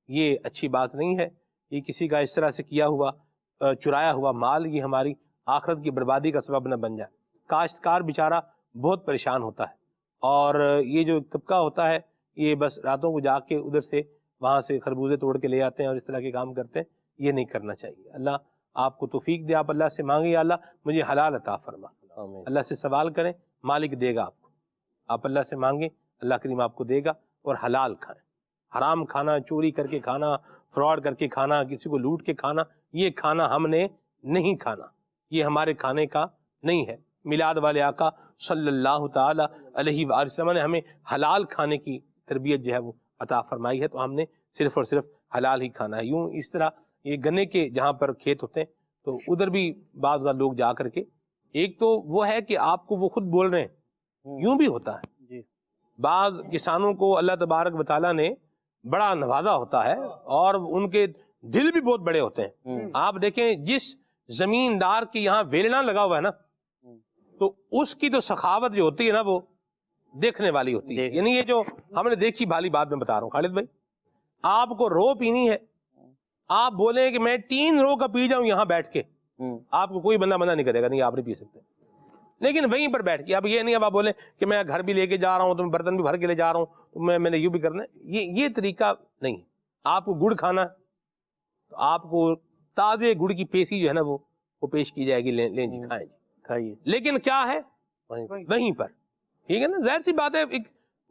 یہ اچھی بات نہیں ہے. یہ کسی کا اس طرح سے کیا ہوا چرایا ہوا مال یہ ہماری آخرت کی بربادی کا سبب نہ بن جائے. کاشتکار بیچارہ بہت پریشان ہوتا ہے، اور یہ جو طبقہ ہوتا ہے یہ بس راتوں کو جا کے ادھر سے وہاں سے خربوزے توڑ کے لے آتے ہیں اور اس طرح کے کام کرتے ہیں. یہ نہیں کرنا چاہیے. اللہ آپ کو توفیق دے. آپ اللہ سے مانگیں یا اللہ مجھے حلال عطا فرما. اللہ سے سوال کریں، مالک دے گا آپ کو. آپ اللہ سے مانگیں، اللہ کریم آپ کو دے گا. اور حلال کھائیں. حرام کھانا، چوری کر کے کھانا، فراڈ کر کے کھانا، کسی کو لوٹ کے کھانا، یہ کھانا ہم نے نہیں کھانا. یہ ہمارے کھانے کا نہیں ہے. میلاد والے آقا صلی اللہ تعالی علیہ وآلہ وسلم نے ہمیں حلال کھانے کی تربیت جو ہے وہ عطا فرمائی ہے. تو ہم نے صرف اور صرف حلال ہی کھانا ہے. یوں اس طرح یہ گنے کے جہاں پر کھیت ہوتے ہیں تو ادھر بھی بعض بار لوگ جا کر کے، ایک تو وہ ہے کہ آپ کو وہ خود بول رہے ہیں، یوں بھی ہوتا ہے. بعض کسانوں کو اللہ تبارک و تعالیٰ نے بڑا نوازا ہوتا ہے اور ان کے دل بھی بہت بڑے ہوتے ہیں. آپ دیکھیں جس زمیندار کے یہاں ویلنا لگا ہوا ہے نا، تو اس کی تو سخاوت جو ہوتی ہے نا وہ دیکھنے والی ہوتی ہے. یعنی یہ جو ہم نے دیکھی بھالی بات میں بتا رہا ہوں خالد بھائی، آپ کو رو پینی ہے، آپ بولیں کہ میں 3 رو کا پی جاؤں یہاں بیٹھ کے، آپ کو کوئی بندہ نہیں کرے گا، نہیں آپ نہیں پی سکتے. لیکن وہیں پر بیٹھ کے اب یہ نہیں اب آپ بولیں کہ میں گھر بھی لے کے جا رہا ہوں، تو میں برتن بھی بھر کے لے جا رہا ہوں، تو میں نے یوں بھی کرنا ہے. یہ طریقہ نہیں. آپ کو گڑ کھانا ہے تو آپ کو تازے گڑ کی پیسی جو ہے نا وہ پیش کی جائے گی، لیں جی کھائیں جی کھائیے. لیکن کیا ہے وہیں پر. ٹھیک ہے نا. ظاہر سی بات ہے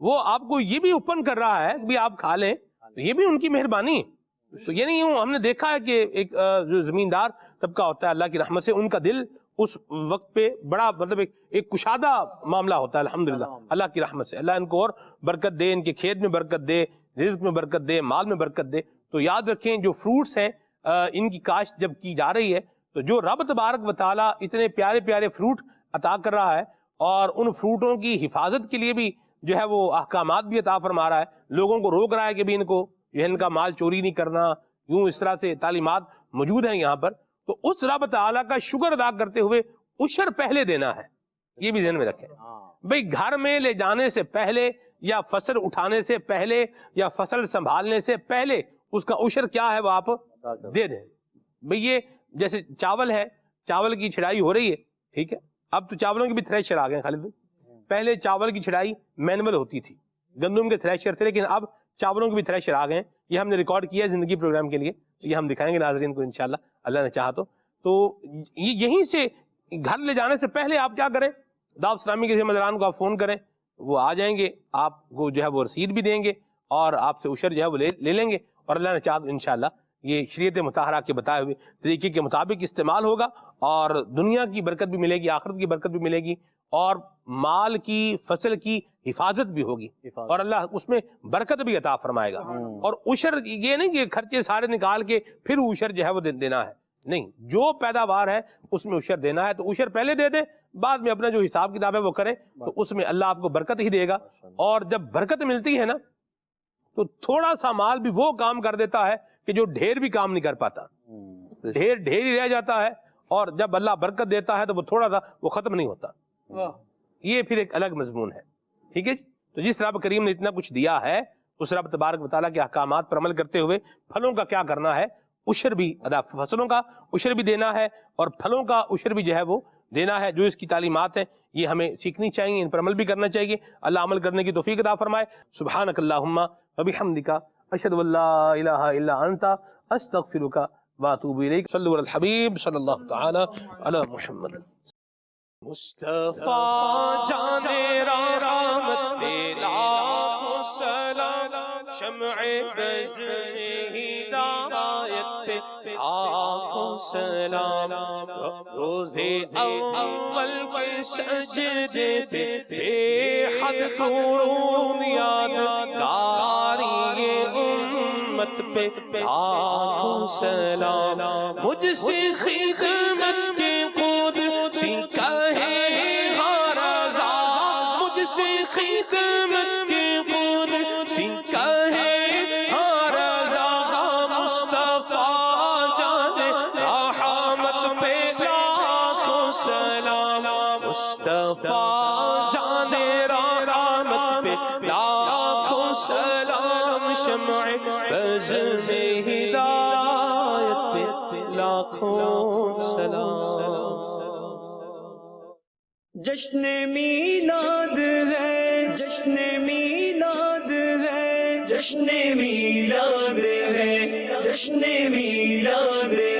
وہ آپ کو یہ بھی اوپن کر رہا ہے کہ آپ کھا لیں، تو یہ بھی ان کی مہربانی ہے. تو یہ نہیں ہوں، ہم نے دیکھا ہے کہ ایک جو زمیندار طبقہ ہوتا ہے اللہ کی رحمت سے ان کا دل اس وقت پہ بڑا مطلب ایک کشادہ معاملہ ہوتا ہے. الحمدللہ اللہ کی رحمت سے اللہ ان کو اور برکت دے، ان کے کھیت میں برکت دے، رزق میں برکت دے، مال میں برکت دے. تو یاد رکھیں جو فروٹس ہیں ان کی کاشت جب کی جا رہی ہے تو جو رب تبارک و تعالیٰ اتنے پیارے پیارے فروٹ عطا کر رہا ہے اور ان فروٹوں کی حفاظت کے لیے بھی جو ہے وہ احکامات بھی عطا فرما رہا ہے، لوگوں کو روک رہا ہے کہ بھی ان کو یہ ان کا مال چوری نہیں کرنا، یوں اس طرح سے تعلیمات موجود ہیں یہاں پر. تو اس رب تعالیٰ کا شکر ادا کرتے ہوئے عشر پہلے دینا ہے، یہ بھی ذہن میں رکھیں. بھئی گھر میں لے جانے سے پہلے یا فصل اٹھانے سے پہلے یا فصل سنبھالنے سے پہلے اس کا عشر کیا ہے وہ آپ دے دیں. بھئی یہ جیسے چاول ہے، چاول کی چھڑائی ہو رہی ہے، ٹھیک ہے، اب تو چاولوں کے بھی تھریشر آ گئے ہیں خالد بھائی. پہلے چاول کی چھڑائی مینول ہوتی تھی، گندم کے تھریشر تھے، لیکن اب چاولوں کے بھی تھریشر آ گئے ہیں. یہ ہم نے ریکارڈ کیا ہے زندگی پروگرام کے لیے، یہ ہم دکھائیں گے ناظرین کو انشاءاللہ اللہ نے چاہا تو یہیں سے گھر لے جانے سے پہلے آپ کیا کریں، دعوت اسلامی کے ذمہ داران کو آپ فون کریں، وہ آ جائیں گے، آپ کو جو ہے وہ رسید بھی دیں گے اور آپ سے عشر جو ہے وہ لے لیں گے، اور اللہ نے چاہا تو انشاءاللہ یہ شریعت مطہرہ کے بتائے ہوئے طریقے کے مطابق استعمال ہوگا، اور دنیا کی برکت بھی ملے گی، آخرت کی برکت بھی ملے گی، اور مال کی فصل کی حفاظت بھی ہوگی، اور اللہ اس میں برکت بھی عطا فرمائے گا. اور عشر یہ نہیں کہ خرچے سارے نکال کے پھر عشر جو ہے وہ دینا ہے، نہیں، جو پیداوار ہے اس میں عشر دینا ہے. تو عشر پہلے دے دیں، بعد میں اپنا جو حساب کتاب ہے وہ کریں، تو اس میں اللہ آپ کو برکت ہی دے گا. اور جب برکت ملتی ہے نا تو تھوڑا سا مال بھی وہ کام کر دیتا ہے کہ جو ڈھیر بھی کام نہیں کر پاتا، ڈھیر ہی رہ جاتا ہے، اور جب اللہ برکت دیتا ہے تو وہ تھوڑا سا وہ ختم نہیں ہوتا. یہ پھر ایک الگ مضمون ہے، ٹھیک ہے جی. تو جس رب کریم نے اتنا کچھ دیا ہے، اس رب تبارک و تعالیٰ کے احکامات پر عمل کرتے ہوئے پھلوں کا کیا کرنا ہے، عشر بھی ادا، فصلوں کا عشر بھی دینا ہے اور پھلوں کا عشر بھی جو ہے وہ دینا ہے. جو اس کی تعلیمات ہیں یہ ہمیں سیکھنی چاہیے، ان پر عمل بھی کرنا چاہیے. اللہ عمل کرنے کی توفیق عطا فرمائے. سبحانک اللہم وبحمدک، اشہد ان لا الہ الا انت، استغفرک واتوب الیک. صلوا علی الحبیب صلی اللہ تعالی علی محمد. مصطفیٰ جانے رحمت لاکھوں سلام، شمع بز ہدایت پہ لاکھوں سلام. روزے اول کے سجدے پہ بے حد درود یادگاری امت پہ لاکھوں سلام. مجھ سے خدمت کے خود سیکھا خدمت کے خود سیکھا ہے رضا. مصطفیٰ جانے رحمت پہ لاکھوں سلام. مصطفیٰ جانے رحمت پہ لاکھوں سلام. شمع بز میں ہدایت پہ لاکھوں سلام. جشن میلاد ہے، جشن میلاد ہے، جشن میلاد ہے، جشن میلاد ہے.